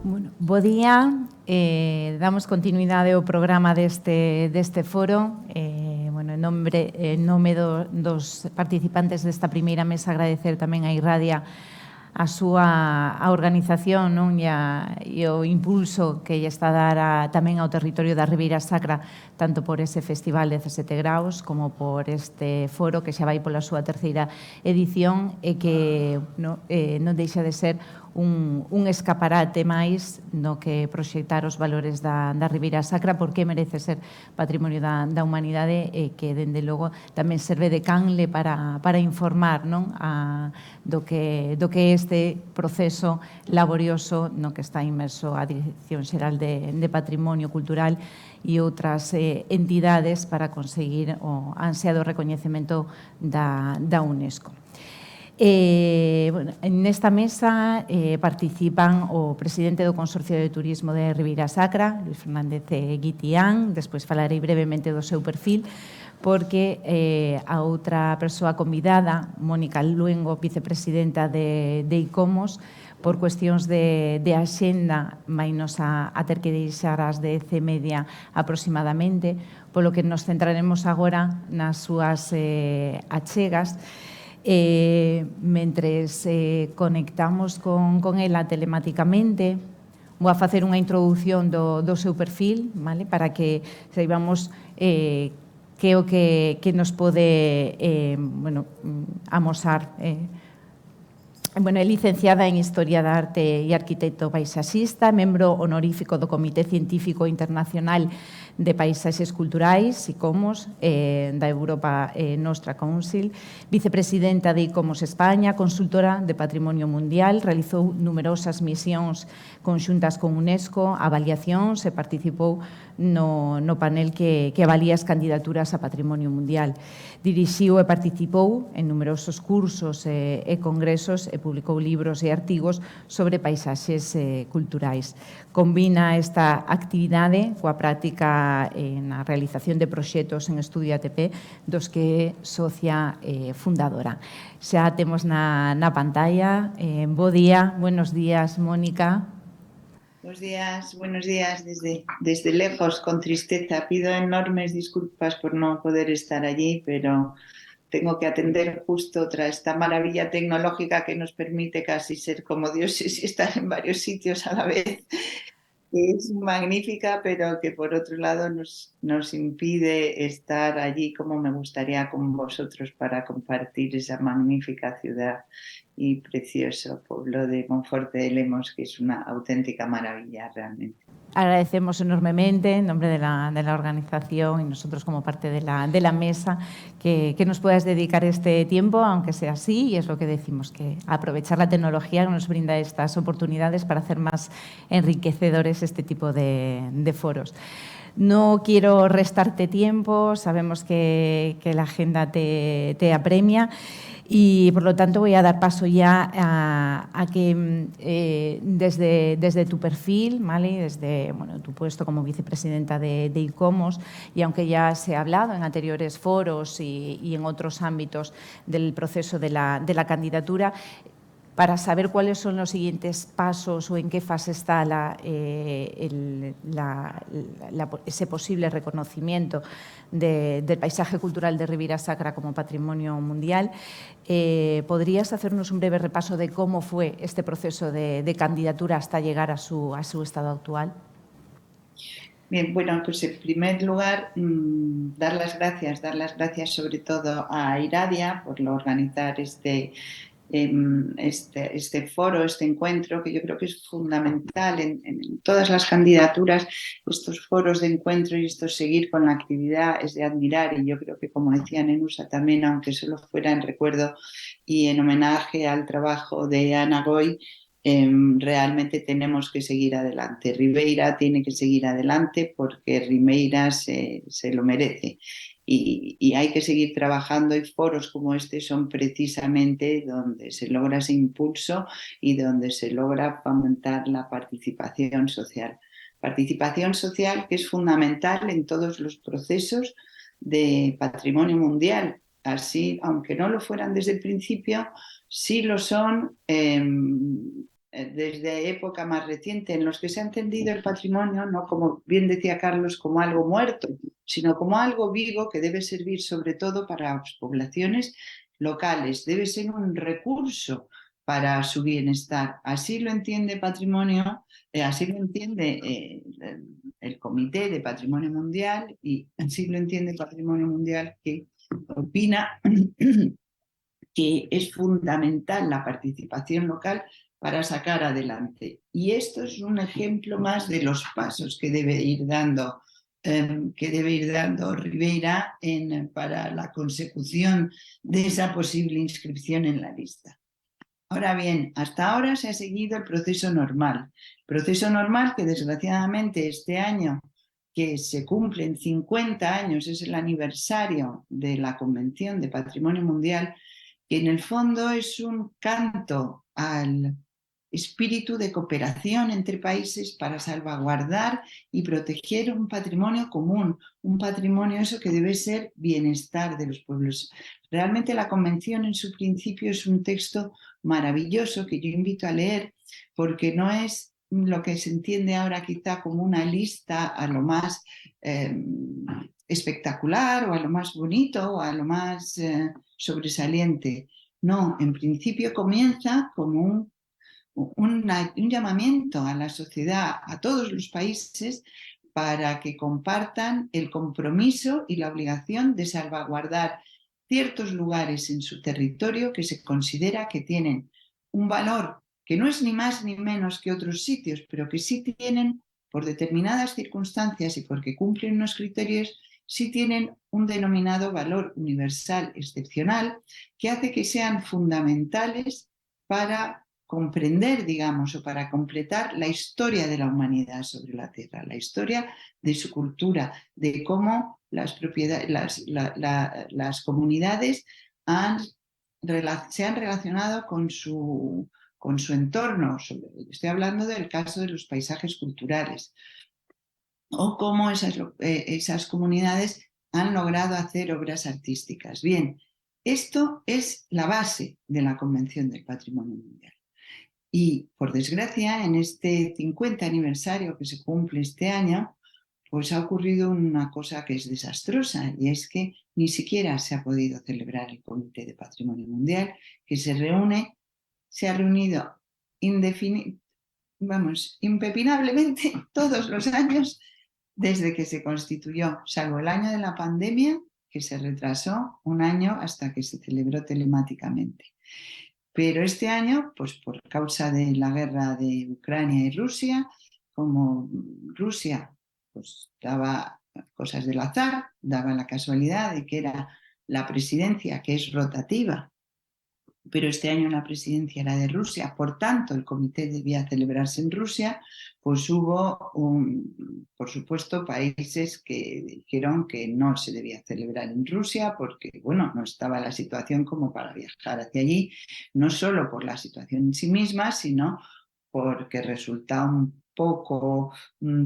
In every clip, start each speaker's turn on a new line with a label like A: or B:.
A: Bueno, bo día, damos continuidade ao programa deste foro. Bueno, en nome dos participantes desta primeira mesa, agradecer tamén a Irradia a súa organización, non? E o impulso que lle está a dar tamén ao territorio da Ribeira Sacra, tanto por ese festival de 17 graus como por este foro que xa vai pola súa terceira edición e que non deixa de ser un escaparate máis no que proxectar os valores da Ribeira Sacra, porque merece ser patrimonio da humanidade e que, dende logo, tamén serve de canle para informar, non? Do que é este proceso laborioso no que está inmerso a Dirección Xeral de Patrimonio Cultural e outras entidades para conseguir o ansiado recoñecemento da UNESCO. Bueno, nesta mesa participan o presidente do Consorcio de Turismo de Ribeira Sacra, Luis Fernández Guitián. Despois falarei brevemente do seu perfil, porque a outra persoa convidada, Mónica Luengo, vicepresidenta de ICOMOS, por cuestións de axenda, vainos a ter que deixar as 10:30 aproximadamente, polo que nos centraremos agora nas súas achegas. Mentres conectamos con ela telemáticamente, vou a facer unha introdución do seu perfil, vale? Para que saibamos que é o que nos pode amosar. Bueno, é licenciada en Historia da Arte e arquitecto paisaxista, membro honorífico do Comité Científico Internacional de Paisaxes Culturais, ICOMOS, da Europa Nostra Council, vicepresidenta de ICOMOS España, consultora de Patrimonio Mundial, realizou numerosas misións conxuntas con UNESCO, avaliacións e participou no panel que avalía as candidaturas a Patrimonio Mundial. Dirixiu e participou en numerosos cursos e congresos e publicou libros e artigos sobre paisaxes culturais. Combina esta actividade coa práctica na realización de proxectos en Estudio ATP, dos que é socia fundadora. Xa temos na pantalla. Bo día, buenos días, Mónica.
B: Buenos días desde lejos, con tristeza. Pido enormes disculpas por no poder estar allí, pero tengo que atender justo otra esta maravilla tecnológica que nos permite casi ser como dioses y estar en varios sitios a la vez. Es magnífica, pero que por otro lado nos impide estar allí como me gustaría con vosotros para compartir esa magnífica ciudad y precioso pueblo de Monforte de Lemos, que es una auténtica maravilla realmente.
A: Agradecemos enormemente en nombre de la organización y nosotros como parte de la mesa que nos puedas dedicar este tiempo, aunque sea así, y es lo que decimos, que aprovechar la tecnología que nos brinda estas oportunidades para hacer más enriquecedores este tipo de foros. No quiero restarte tiempo, sabemos que la agenda te apremia. Y, por lo tanto, voy a dar paso ya a que desde tu perfil, ¿vale? Desde tu puesto como vicepresidenta de ICOMOS, y aunque ya se ha hablado en anteriores foros y en otros ámbitos del proceso de la candidatura, para saber cuáles son los siguientes pasos o en qué fase está ese posible reconocimiento del paisaje cultural de Ribeira Sacra como patrimonio mundial, ¿podrías hacernos un breve repaso de cómo fue este proceso de candidatura hasta llegar a su estado actual?
B: Bien, bueno, pues en primer lugar, dar las gracias sobre todo a Irradia por organizar este foro, este encuentro, que yo creo que es fundamental en todas las candidaturas. Estos foros de encuentro y esto seguir con la actividad es de admirar, y yo creo que, como decía Nenusa también, aunque solo fuera en recuerdo y en homenaje al trabajo de Ana Goy, realmente tenemos que seguir adelante. Ribeira tiene que seguir adelante porque Ribeira se lo merece. Y hay que seguir trabajando, y foros como este son precisamente donde se logra ese impulso y donde se logra fomentar la participación social. Participación social que es fundamental en todos los procesos de patrimonio mundial. Así, aunque no lo fueran desde el principio, sí lo son desde época más reciente, en los que se ha entendido el patrimonio, no como bien decía Carlos, como algo muerto, sino como algo vivo que debe servir sobre todo para las poblaciones locales, debe ser un recurso para su bienestar. Así lo entiende patrimonio, así lo entiende el Comité de Patrimonio Mundial y así lo entiende Patrimonio Mundial, que opina que es fundamental la participación local para sacar adelante. Y esto es un ejemplo más de los pasos que debe ir dando Ribeira para la consecución de esa posible inscripción en la lista. Ahora bien, hasta ahora se ha seguido el proceso normal que desgraciadamente este año, que se cumplen 50 años, es el aniversario de la Convención de Patrimonio Mundial, que en el fondo es un canto al espíritu de cooperación entre países para salvaguardar y proteger un patrimonio común, un patrimonio eso que debe ser bienestar de los pueblos. Realmente la Convención en su principio es un texto maravilloso que yo invito a leer porque no es lo que se entiende ahora quizá como una lista a lo más espectacular o a lo más bonito o a lo más sobresaliente. No, en principio comienza como un llamamiento a la sociedad, a todos los países, para que compartan el compromiso y la obligación de salvaguardar ciertos lugares en su territorio que se considera que tienen un valor que no es ni más ni menos que otros sitios, pero que sí tienen, por determinadas circunstancias y porque cumplen unos criterios, sí tienen un denominado valor universal excepcional que hace que sean fundamentales para comprender, digamos, o para completar la historia de la humanidad sobre la Tierra, la historia de su cultura, de cómo las comunidades se han relacionado con su entorno. Estoy hablando del caso de los paisajes culturales, o cómo esas comunidades han logrado hacer obras artísticas. Bien, esto es la base de la Convención del Patrimonio Mundial. Y, por desgracia, en este 50 aniversario que se cumple este año, pues ha ocurrido una cosa que es desastrosa, y es que ni siquiera se ha podido celebrar el Comité de Patrimonio Mundial, que se ha reunido impepinablemente todos los años desde que se constituyó, salvo el año de la pandemia, que se retrasó un año hasta que se celebró telemáticamente. Pero este año, pues por causa de la guerra de Ucrania y Rusia, como Rusia pues daba cosas del azar, daba la casualidad de que era la presidencia, que es rotativa, pero este año la presidencia era de Rusia, por tanto el comité debía celebrarse en Rusia, pues hubo, por supuesto, países que dijeron que no se debía celebrar en Rusia porque, bueno, no estaba la situación como para viajar hacia allí, no solo por la situación en sí misma, sino porque resulta un poco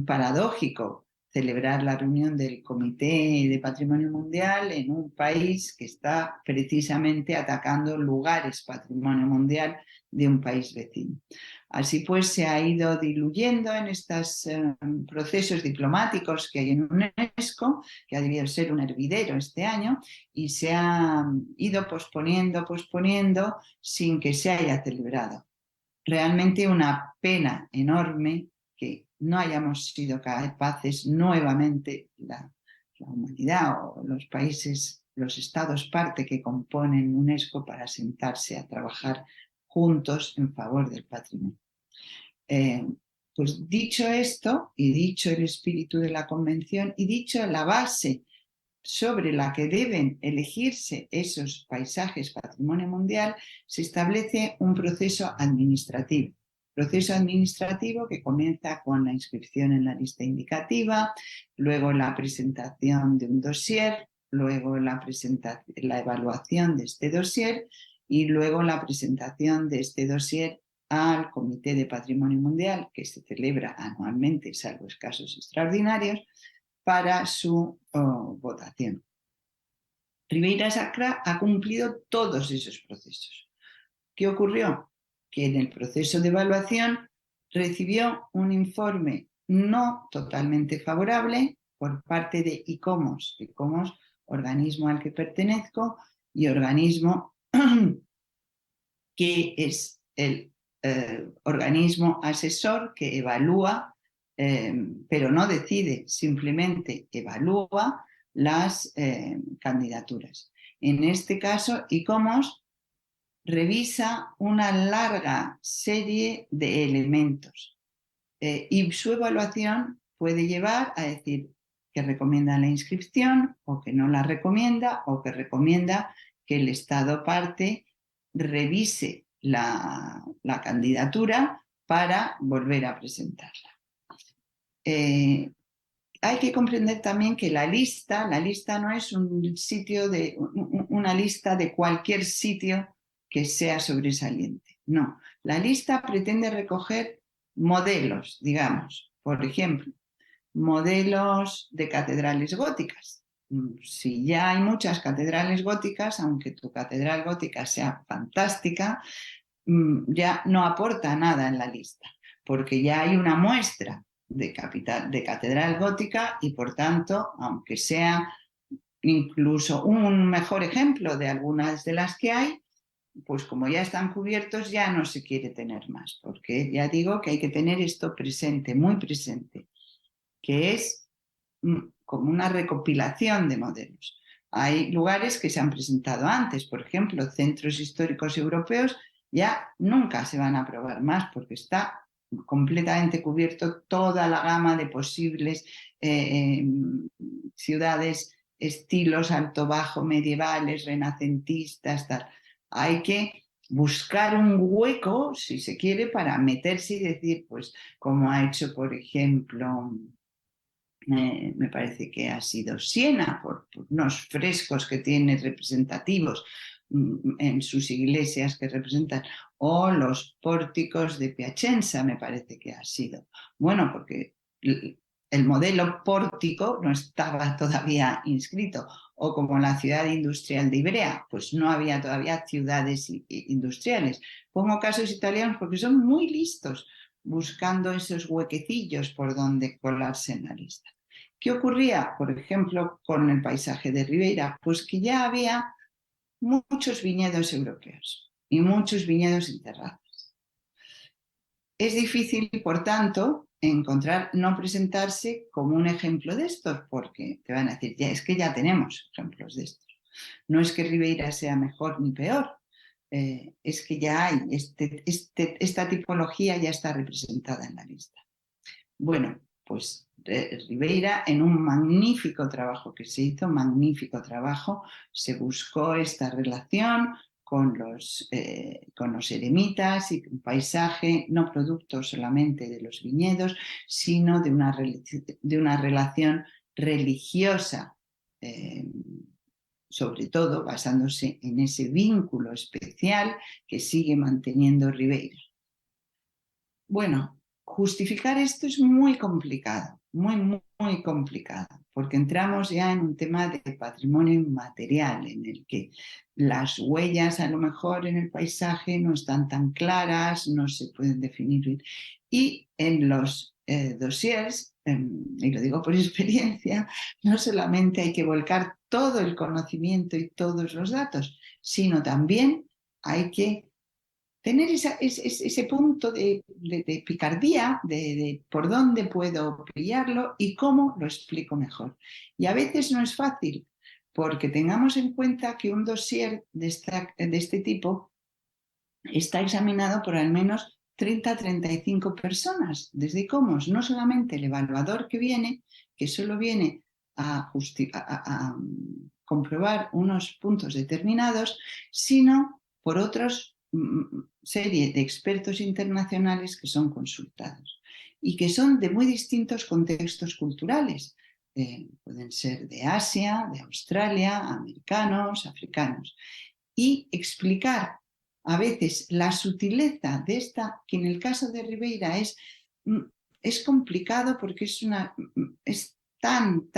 B: paradójico celebrar la reunión del Comité de Patrimonio Mundial en un país que está precisamente atacando lugares patrimonio mundial de un país vecino. Así pues, se ha ido diluyendo en estos procesos diplomáticos que hay en UNESCO, que ha debido ser un hervidero este año, y se ha ido posponiendo sin que se haya celebrado. Realmente una pena enorme que no hayamos sido capaces nuevamente, la humanidad o los países, los estados parte que componen UNESCO, para sentarse a trabajar juntos en favor del patrimonio. Pues dicho esto, y dicho el espíritu de la Convención, y dicho la base sobre la que deben elegirse esos paisajes patrimonio mundial, se establece un proceso administrativo. Proceso administrativo que comienza con la inscripción en la lista indicativa, luego la presentación de un dossier, luego la evaluación de este dossier y luego la presentación de este dossier al Comité de Patrimonio Mundial, que se celebra anualmente, salvo casos extraordinarios, para su votación. Ribeira Sacra ha cumplido todos esos procesos. ¿Qué ocurrió? que en el proceso de evaluación recibió un informe no totalmente favorable por parte de ICOMOS, organismo al que pertenezco y organismo que es el organismo asesor que evalúa, pero no decide, simplemente evalúa las candidaturas. En este caso, ICOMOS revisa una larga serie de elementos y su evaluación puede llevar a decir que recomienda la inscripción o que no la recomienda o que recomienda que el Estado parte revise la candidatura para volver a presentarla. Hay que comprender también que la lista no es una lista de cualquier sitio que sea sobresaliente. No, la lista pretende recoger modelos, digamos, por ejemplo, modelos de catedrales góticas. Si ya hay muchas catedrales góticas, aunque tu catedral gótica sea fantástica, ya no aporta nada en la lista, porque ya hay una muestra de catedral gótica y, por tanto, aunque sea incluso un mejor ejemplo de algunas de las que hay, pues como ya están cubiertos, ya no se quiere tener más, porque ya digo que hay que tener esto presente, muy presente, que es como una recopilación de modelos. Hay lugares que se han presentado antes, por ejemplo, centros históricos europeos ya nunca se van a aprobar más porque está completamente cubierto toda la gama de posibles ciudades, estilos alto-bajo, medievales, renacentistas, tal. Hay que buscar un hueco, si se quiere, para meterse y decir, pues, como ha hecho, por ejemplo, me parece que ha sido Siena, por unos frescos que tiene representativos en sus iglesias que representan, o los pórticos de Piacenza, me parece que ha sido. Bueno, porque el modelo pórtico no estaba todavía inscrito, o como la ciudad industrial de Ivrea, pues no había todavía ciudades industriales. Pongo casos italianos porque son muy listos buscando esos huequecillos por donde colarse en la lista. ¿Qué ocurría, por ejemplo, con el paisaje de Ribeira? Pues que ya había muchos viñedos europeos y muchos viñedos en terrazas. Es difícil, por tanto, no presentarse como un ejemplo de estos, porque te van a decir, es que ya tenemos ejemplos de estos. No es que Ribeira sea mejor ni peor, es que ya hay, esta tipología ya está representada en la lista. Bueno, pues Ribeira, en un magnífico trabajo que se hizo, se buscó esta relación con los eremitas y un paisaje no producto solamente de los viñedos, sino de una relación religiosa, sobre todo basándose en ese vínculo especial que sigue manteniendo Ribeira. Bueno, justificar esto es muy complicado, muy complicado, porque entramos ya en un tema de patrimonio inmaterial, en el que las huellas a lo mejor en el paisaje no están tan claras, no se pueden definir. Y en los dossiers, y lo digo por experiencia, no solamente hay que volcar todo el conocimiento y todos los datos, sino también hay que tener ese punto de picardía, de por dónde puedo pillarlo y cómo lo explico mejor. Y a veces no es fácil, porque tengamos en cuenta que un dossier de este tipo está examinado por al menos 30 a 35 personas desde ICOMOS, no solamente el evaluador que viene, que solo viene a comprobar unos puntos determinados, sino por otros serie de expertos internacionales que son consultados y que son de muy distintos contextos culturales. Pueden ser de Asia, de Australia, americanos, africanos. Y explicar a veces la sutileza de esta, que en el caso de Ribeira es complicado porque es tan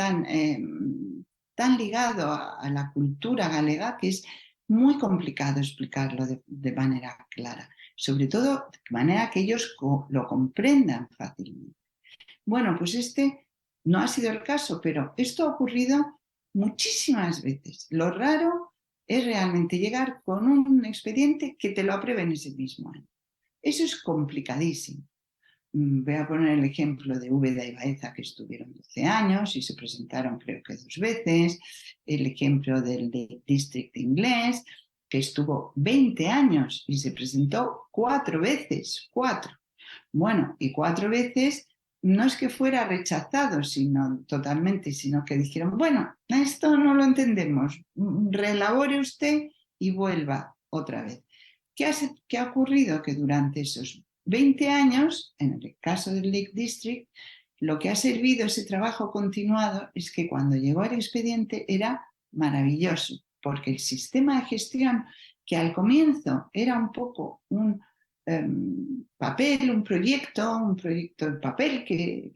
B: ligado a la cultura galega que es muy complicado explicarlo de manera clara. sobre todo de manera que ellos lo comprendan fácilmente. Bueno, pues este no ha sido el caso, pero esto ha ocurrido muchísimas veces. Lo raro es realmente llegar con un expediente que te lo aprueben ese mismo año. Eso es complicadísimo. Voy a poner el ejemplo de Úbeda y Baeza, que estuvieron 12 años y se presentaron creo que 2 veces. El ejemplo del District inglés, que estuvo 20 años y se presentó 4 veces. 4. Bueno, y 4 veces no es que fuera rechazado totalmente, sino que dijeron, bueno, esto no lo entendemos, reelabore usted y vuelva otra vez. ¿Qué ha ocurrido? Que durante esos 20 años, en el caso del Lake District, lo que ha servido ese trabajo continuado es que cuando llegó el expediente era maravilloso, porque el sistema de gestión, que al comienzo era un poco un papel, un proyecto en papel, que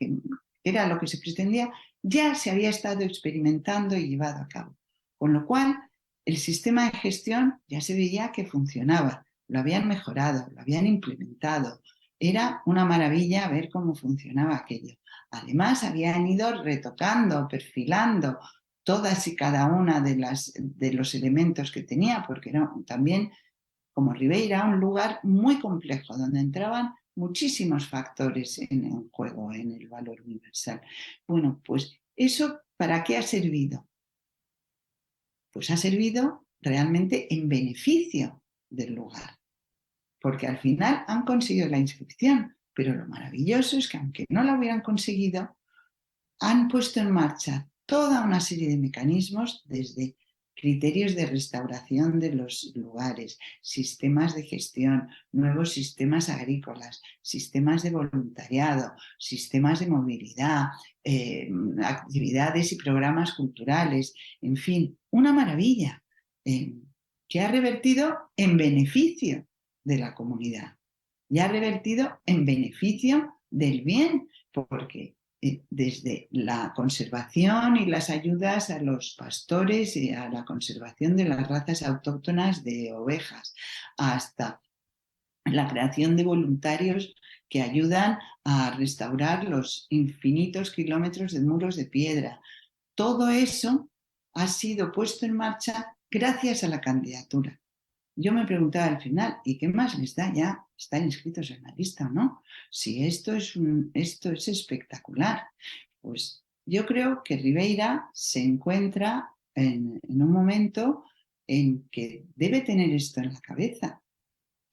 B: era lo que se pretendía, ya se había estado experimentando y llevado a cabo. Con lo cual, el sistema de gestión ya se veía que funcionaba, lo habían mejorado, lo habían implementado. Era una maravilla ver cómo funcionaba aquello. Además, habían ido retocando, perfilando todas y cada una de los elementos que tenía, porque era también, como Ribeira, un lugar muy complejo, donde entraban muchísimos factores en juego, en el valor universal. Bueno, pues eso, ¿para qué ha servido? Pues ha servido realmente en beneficio del lugar, porque al final han conseguido la inscripción, pero lo maravilloso es que aunque no la hubieran conseguido, han puesto en marcha toda una serie de mecanismos, desde criterios de restauración de los lugares, sistemas de gestión, nuevos sistemas agrícolas, sistemas de voluntariado, sistemas de movilidad, actividades y programas culturales, en fin, una maravilla que ha revertido en beneficio de la comunidad y ha revertido en beneficio del bien, porque desde la conservación y las ayudas a los pastores y a la conservación de las razas autóctonas de ovejas, hasta la creación de voluntarios que ayudan a restaurar los infinitos kilómetros de muros de piedra. Todo eso ha sido puesto en marcha gracias a la candidatura. Yo me preguntaba al final, ¿y qué más les da ya estar inscritos en la lista o no? Si esto es espectacular. Pues yo creo que Ribeira se encuentra en un momento en que debe tener esto en la cabeza,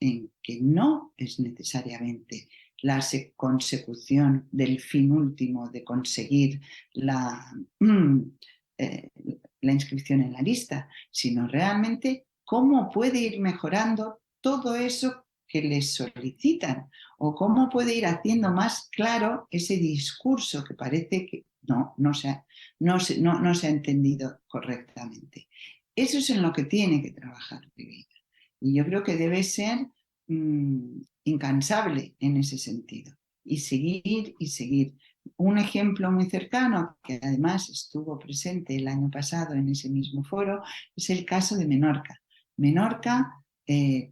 B: en que no es necesariamente la consecución del fin último de conseguir la inscripción en la lista, sino realmente cómo puede ir mejorando todo eso que les solicitan, o cómo puede ir haciendo más claro ese discurso que parece que no se ha entendido correctamente. Eso es en lo que tiene que trabajar Ribeira. Y yo creo que debe ser incansable en ese sentido. Y seguir y seguir. Un ejemplo muy cercano, que además estuvo presente el año pasado en ese mismo foro, es el caso de Menorca. Menorca se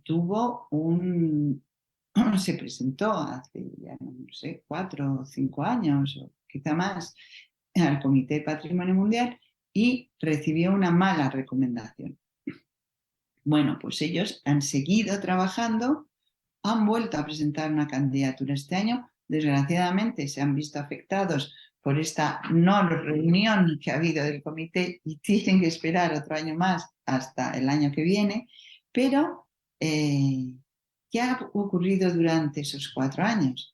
B: presentó hace, ya no sé, 4 o 5 años, o quizá más, al Comité de Patrimonio Mundial y recibió una mala recomendación. Bueno, pues ellos han seguido trabajando, han vuelto a presentar una candidatura este año. Desgraciadamente se han visto afectados por esta no reunión que ha habido del comité y tienen que esperar otro año más hasta el año que viene. Pero, ¿qué ha ocurrido durante esos 4 años?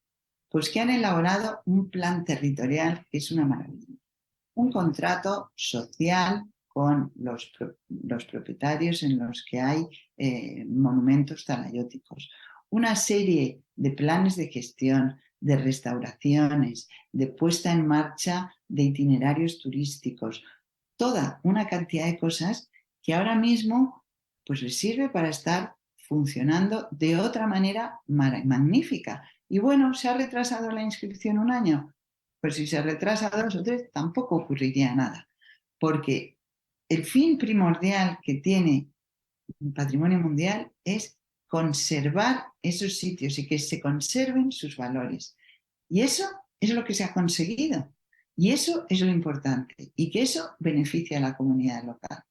B: Pues que han elaborado un plan territorial que es una maravilla. Un contrato social con los propietarios en los que hay monumentos talayóticos, una serie de planes de gestión, de restauraciones, de puesta en marcha de itinerarios turísticos, toda una cantidad de cosas que ahora mismo pues les sirve para estar funcionando de otra manera magnífica. Y bueno, ¿se ha retrasado la inscripción un año? Pues si se retrasa 2 o 3, tampoco ocurriría nada, porque el fin primordial que tiene un patrimonio mundial es conservar esos sitios y que se conserven sus valores. Y eso es lo que se ha conseguido. Y eso es lo importante. Y que eso beneficia a la comunidad local.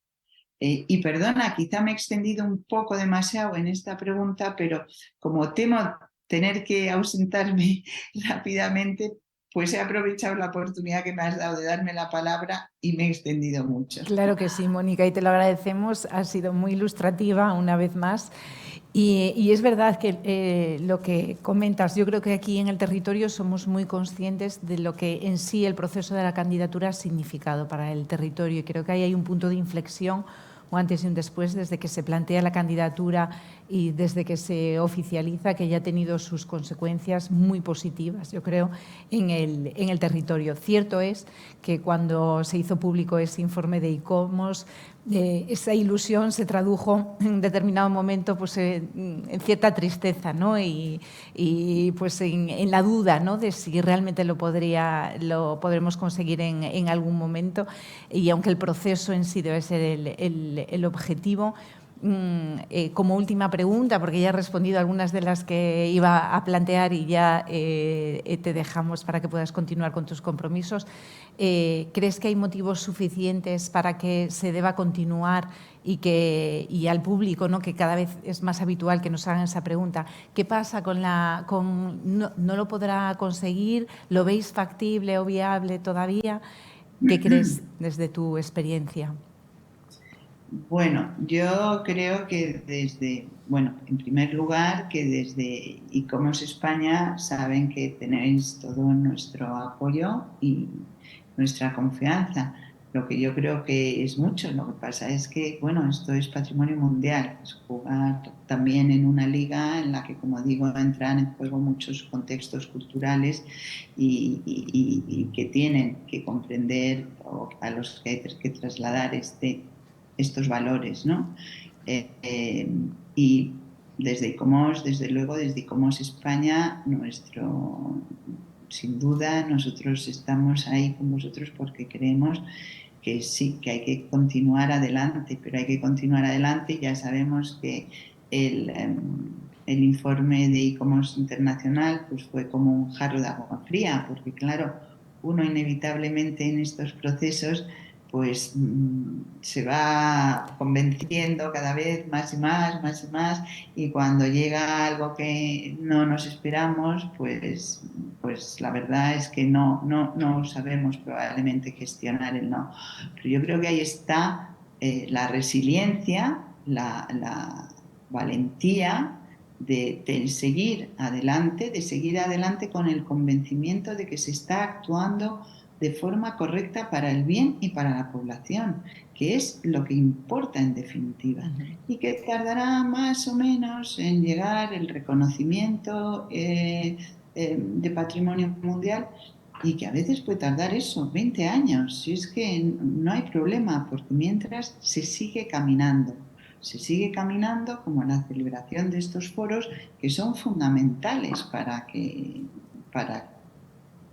B: Y perdona, quizá me he extendido un poco demasiado en esta pregunta, pero como temo tener que ausentarme rápidamente, pues he aprovechado la oportunidad que me has dado de darme la palabra y me he extendido mucho.
A: Claro que sí, Mónica, y te lo agradecemos. Ha sido muy ilustrativa una vez más. Y es verdad que lo que comentas, yo creo que aquí en el territorio somos muy conscientes de lo que en sí el proceso de la candidatura ha significado para el territorio, y creo que ahí hay un punto de inflexión, un antes y un después, desde que se plantea la candidatura y desde que se oficializa, que ya ha tenido sus consecuencias muy positivas, yo creo, en el territorio. Cierto es que cuando se hizo público ese informe de ICOMOS, esa ilusión se tradujo en determinado momento pues, en cierta tristeza, ¿no? y pues en la duda, ¿no?, de si realmente lo podremos conseguir en algún momento, y aunque el proceso en sí debe ser el objetivo. Como última pregunta, porque ya he respondido a algunas de las que iba a plantear y ya te dejamos para que puedas continuar con tus compromisos. ¿Crees que hay motivos suficientes para que se deba continuar y al público, ¿no?, que cada vez es más habitual que nos hagan esa pregunta? ¿Qué pasa no lo podrá conseguir? ¿Lo veis factible o viable todavía? ¿Qué crees desde tu experiencia?
B: Bueno, yo creo que en primer lugar, que desde ICOMOS España saben que tenéis todo nuestro apoyo y nuestra confianza. Lo que yo creo que es mucho. Lo que pasa es que, bueno, esto es patrimonio mundial. Es jugar también en una liga en la que, como digo, entran en juego muchos contextos culturales y que tienen que comprender, o a los que hay que trasladar estos valores, ¿no? Y desde ICOMOS, desde luego, desde ICOMOS España, sin duda, nosotros estamos ahí con vosotros porque creemos que sí, que hay que continuar adelante, pero hay que continuar adelante. Ya sabemos que el informe de ICOMOS Internacional pues fue como un jarro de agua fría, porque claro, uno inevitablemente en estos procesos pues se va convenciendo cada vez más y más, más y más, y cuando llega algo que no nos esperamos, pues la verdad es que no sabemos probablemente gestionar el no. Pero yo creo que ahí está la resiliencia, la valentía de seguir adelante con el convencimiento de que se está actuando de forma correcta para el bien y para la población, que es lo que importa en definitiva, y que tardará más o menos en llegar el reconocimiento de patrimonio mundial, y que a veces puede tardar eso, 20 años, si es que no hay problema, porque mientras se sigue caminando como la celebración de estos foros que son fundamentales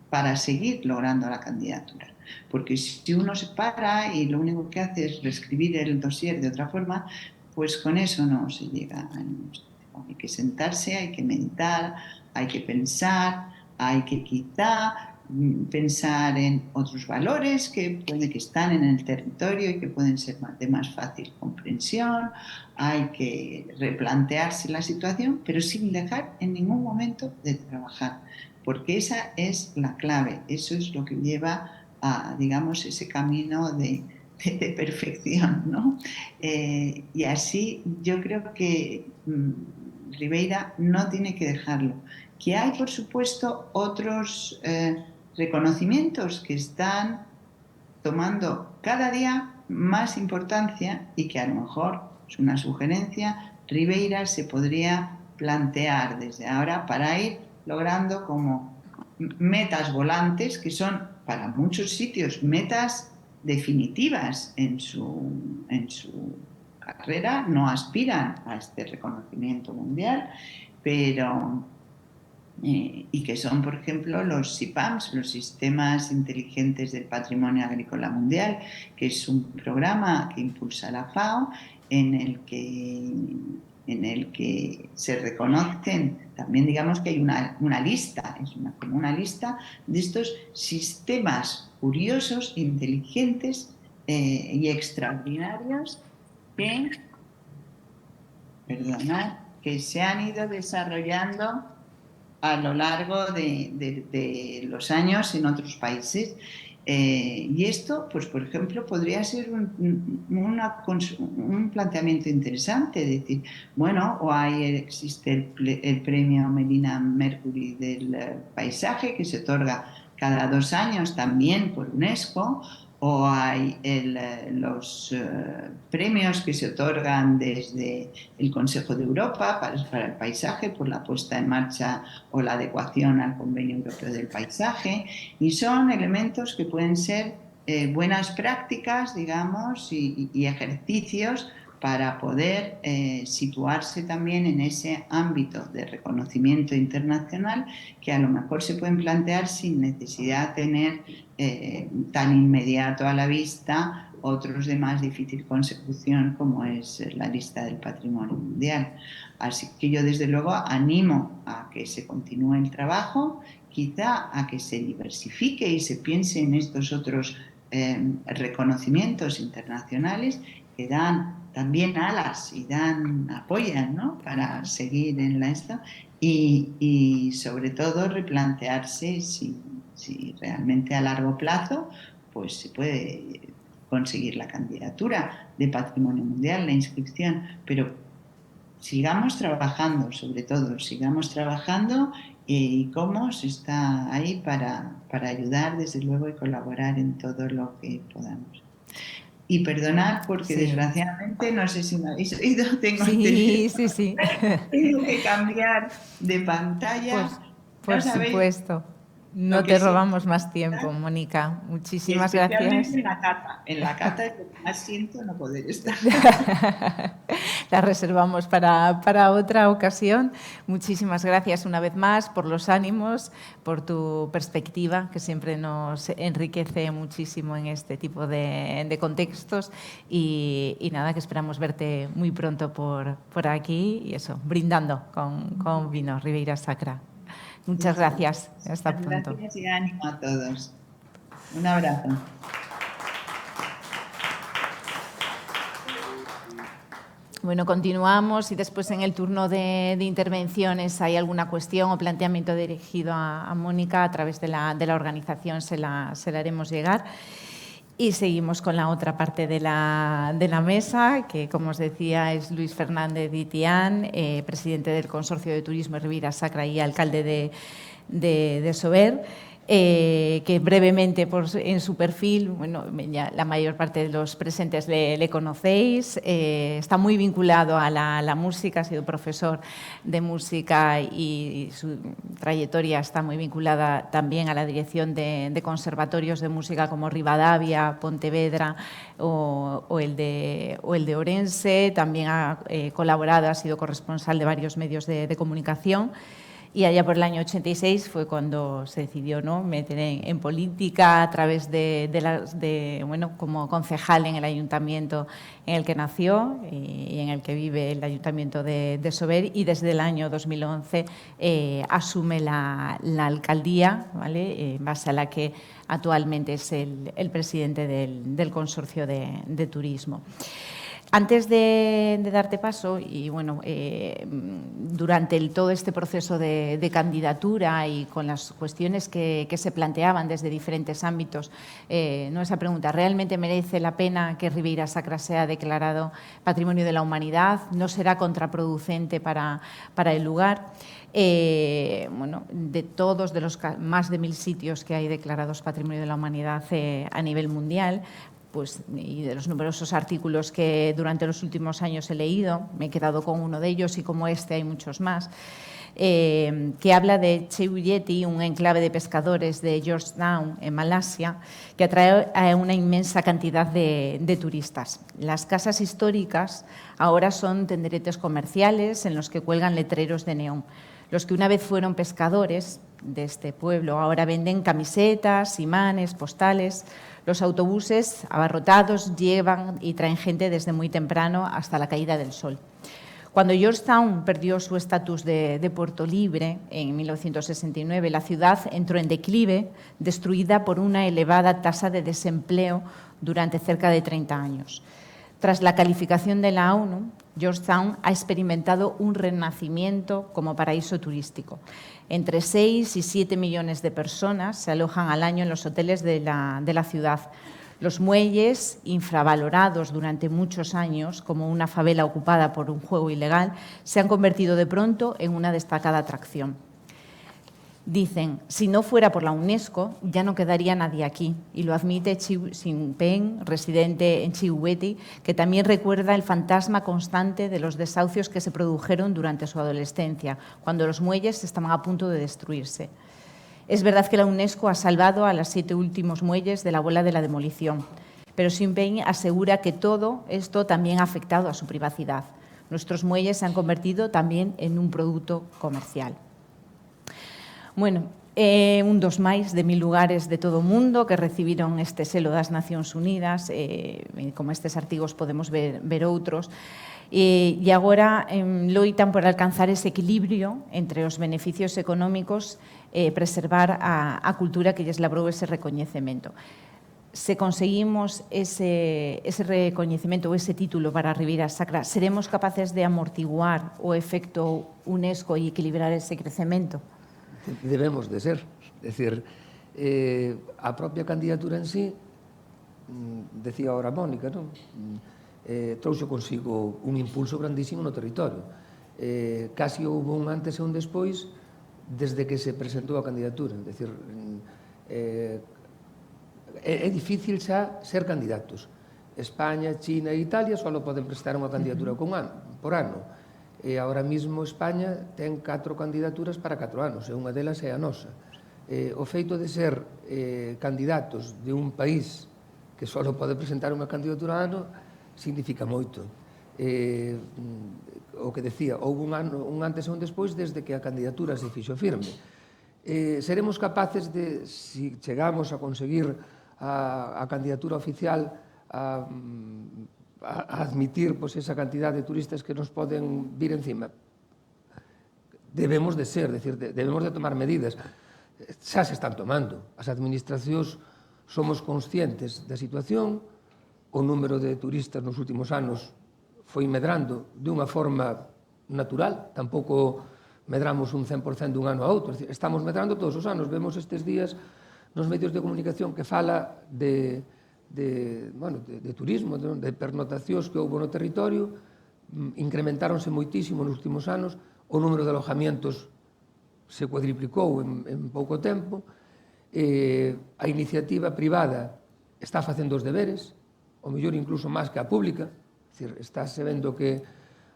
B: para seguir logrando la candidatura. Porque si uno se para y lo único que hace es reescribir el dossier de otra forma, pues con eso no se llega a ningún sitio. Hay que sentarse, hay que meditar, hay que pensar, hay que quizá pensar en otros valores que puede que están en el territorio y que pueden ser de más fácil comprensión. Hay que replantearse la situación, pero sin dejar en ningún momento de trabajar, porque esa es la clave, eso es lo que lleva a, digamos, ese camino de perfección, ¿no? Y así yo creo que Ribeira no tiene que dejarlo. Que hay, por supuesto, otros reconocimientos que están tomando cada día más importancia y que a lo mejor es una sugerencia, Ribeira se podría plantear desde ahora para ir logrando como metas volantes que son para muchos sitios metas definitivas en su carrera, no aspiran a este reconocimiento mundial, pero y que son, por ejemplo, los SIPAMs, los Sistemas Inteligentes del Patrimonio Agrícola Mundial, que es un programa que impulsa la FAO, en el que en el que se reconocen, también digamos que hay una lista, como una lista de estos sistemas curiosos, inteligentes y extraordinarios que, perdonad, que se han ido desarrollando a lo largo de los años en otros países. Y esto, pues por ejemplo, podría ser un planteamiento interesante, decir, bueno, existe el premio Melina Mercury del paisaje que se otorga cada 2 años también por UNESCO, o hay los premios que se otorgan desde el Consejo de Europa para el paisaje por la puesta en marcha o la adecuación al Convenio Europeo del Paisaje, y son elementos que pueden ser buenas prácticas, digamos, y ejercicios para poder situarse también en ese ámbito de reconocimiento internacional que a lo mejor se pueden plantear sin necesidad de tener tan inmediato a la vista otros de más difícil consecución como es la lista del patrimonio mundial. Así que yo desde luego animo a que se continúe el trabajo, quizá a que se diversifique y se piense en estos otros reconocimientos internacionales que dan también alas y apoyan, ¿no?, para seguir en esto y sobre todo replantearse si realmente a largo plazo pues se puede conseguir la candidatura de Patrimonio Mundial, la inscripción, pero sigamos trabajando, sobre todo, sigamos trabajando y cómo se está ahí para ayudar, desde luego, y colaborar en todo lo que podamos. Y perdonad porque desgraciadamente, no sé si me habéis oído, tengo que cambiar de pantalla.
A: Por supuesto. No te robamos más tiempo, Mónica. Muchísimas gracias.
B: Especialmente en la cata es lo que más siento no poder estar.
A: La reservamos para otra ocasión. Muchísimas gracias una vez más por los ánimos, por tu perspectiva, que siempre nos enriquece muchísimo en este tipo de contextos. Y nada, que esperamos verte muy pronto por aquí y eso, brindando con vino Ribeira Sacra. Muchas gracias. Hasta pronto.
B: Gracias y ánimo a todos. Un abrazo.
A: Bueno, continuamos y después en el turno de intervenciones hay alguna cuestión o planteamiento dirigido a Mónica a través de la organización, se la haremos llegar. Y seguimos con la otra parte de la mesa, que, como os decía, es Luis Fernández Ditián, presidente del Consorcio de Turismo de Ribeira Sacra y alcalde de Sober, que brevemente en su perfil, bueno, ya la mayor parte de los presentes le conocéis, está muy vinculado a la música, ha sido profesor de música y su trayectoria está muy vinculada también a la dirección de conservatorios de música como Rivadavia, Pontevedra o el de Ourense. También ha colaborado, ha sido corresponsal de varios medios de comunicación. Y allá por el año 86 fue cuando se decidió, ¿no?, meter en política a través bueno, como concejal en el ayuntamiento en el que nació y en el que vive el ayuntamiento de Sober, y desde el año 2011 asume la alcaldía, ¿vale?, en base a la que actualmente es el presidente del consorcio de turismo. Antes de darte paso, y bueno, durante todo este proceso de candidatura y con las cuestiones que se planteaban desde diferentes ámbitos, ¿no?, esa pregunta, ¿realmente merece la pena que Ribeira Sacra sea declarado Patrimonio de la Humanidad? ¿No será contraproducente para el lugar? Bueno, de todos los más de 1000 sitios que hay declarados Patrimonio de la Humanidad a nivel mundial, pues, y de los numerosos artículos que durante los últimos años he leído, me he quedado con uno de ellos y como este hay muchos más, que habla de Cheu Yeti, un enclave de pescadores de Georgetown, en Malasia, que atrae a una inmensa cantidad de turistas. Las casas históricas ahora son tenderetes comerciales en los que cuelgan letreros de neón. Los que una vez fueron pescadores de este pueblo ahora venden camisetas, imanes, postales. Los autobuses abarrotados llevan y traen gente desde muy temprano hasta la caída del sol. Cuando Georgetown perdió su estatus de puerto libre en 1969, la ciudad entró en declive, destruida por una elevada tasa de desempleo durante cerca de 30 años. Tras la calificación de la ONU, Georgetown ha experimentado un renacimiento como paraíso turístico. Entre 6 y 7 millones de personas se alojan al año en los hoteles de la ciudad. Los muelles, infravalorados durante muchos años como una favela ocupada por un juego ilegal, se han convertido de pronto en una destacada atracción. Dicen, si no fuera por la UNESCO, ya no quedaría nadie aquí. Y lo admite Chiu Xinpeng, residente en Chihuahua, que también recuerda el fantasma constante de los desahucios que se produjeron durante su adolescencia, cuando los muelles estaban a punto de destruirse. Es verdad que la UNESCO ha salvado a los 7 últimos muelles de la ola de la demolición, pero Xinpeng asegura que todo esto también ha afectado a su privacidad. Nuestros muelles se han convertido también en un producto comercial. Bueno, un dos máis de 1000 lugares de todo o mundo que recibiron este selo das Nacións Unidas, como estes artigos podemos ver outros, e agora loitan por alcanzar ese equilibrio entre os beneficios económicos e preservar a cultura que lles labrou ese recoñecemento. Se conseguimos ese recoñecemento ou ese título para a Ribeira Sacra, seremos capaces de amortiguar o efecto UNESCO e equilibrar ese crecemento?
C: Debemos de ser. É dicir, a propia candidatura en sí, decía ahora Mónica, non? Trouxe consigo un impulso grandísimo no territorio. Casi houve un antes e un despois desde que se presentou a candidatura. É dicir, é difícil xa ser candidatos. España, China e Italia só poden presentar unha candidatura por ano. E agora mesmo España ten 4 candidaturas para 4 anos, e unha delas é a nosa. O feito de ser candidatos de un país que só pode presentar unha candidatura a ano significa moito. O que decía, houve un antes e un despois desde que a candidatura se fixo firme. Seremos capaces de, se chegamos a conseguir a candidatura oficial, a admitir esa cantidad de turistas que nos poden vir encima. Debemos de ser, debemos de tomar medidas. Xa se están tomando. As administracións somos conscientes da situación, o número de turistas nos últimos anos foi medrando de unha forma natural, tampouco medramos un 100% dun ano a outro, estamos medrando todos os anos. Vemos estes días nos medios de comunicación que fala de turismo, de pernotacións que houve no territorio, incrementáronse moitísimo nos últimos anos, o número de alojamientos se cuadriplicou en pouco tempo, a iniciativa privada está facendo os deberes, o mellor incluso máis que a pública, estáse vendo que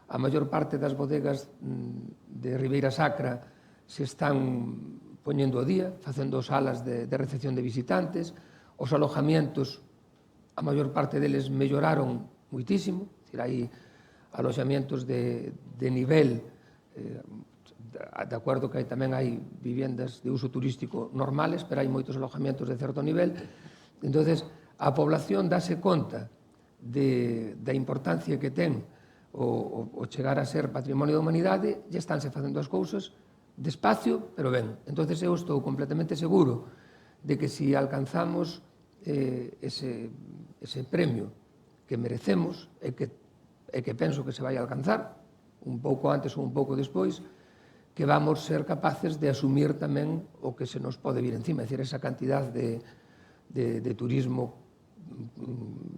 C: a maior parte das bodegas de Ribeira Sacra se están poñendo ao día, facendo salas de recepción de visitantes, os alojamientos, a maior parte deles melloraron moitísimo, hai aloxamientos de nivel, de acordo que tamén hai viviendas de uso turístico normales, pero hai moitos alojamientos de certo nivel. Entón, a población dáse conta da importancia que ten o chegar a ser patrimonio da humanidade, e estánse facendo as cousas despacio, pero ben. Entón, eu estou completamente seguro de que se alcanzamos ese premio que merecemos e que penso que se vai alcanzar un pouco antes ou un pouco despois, que vamos ser capaces de asumir tamén o que se nos pode vir encima, é dicir, esa cantidad de turismo,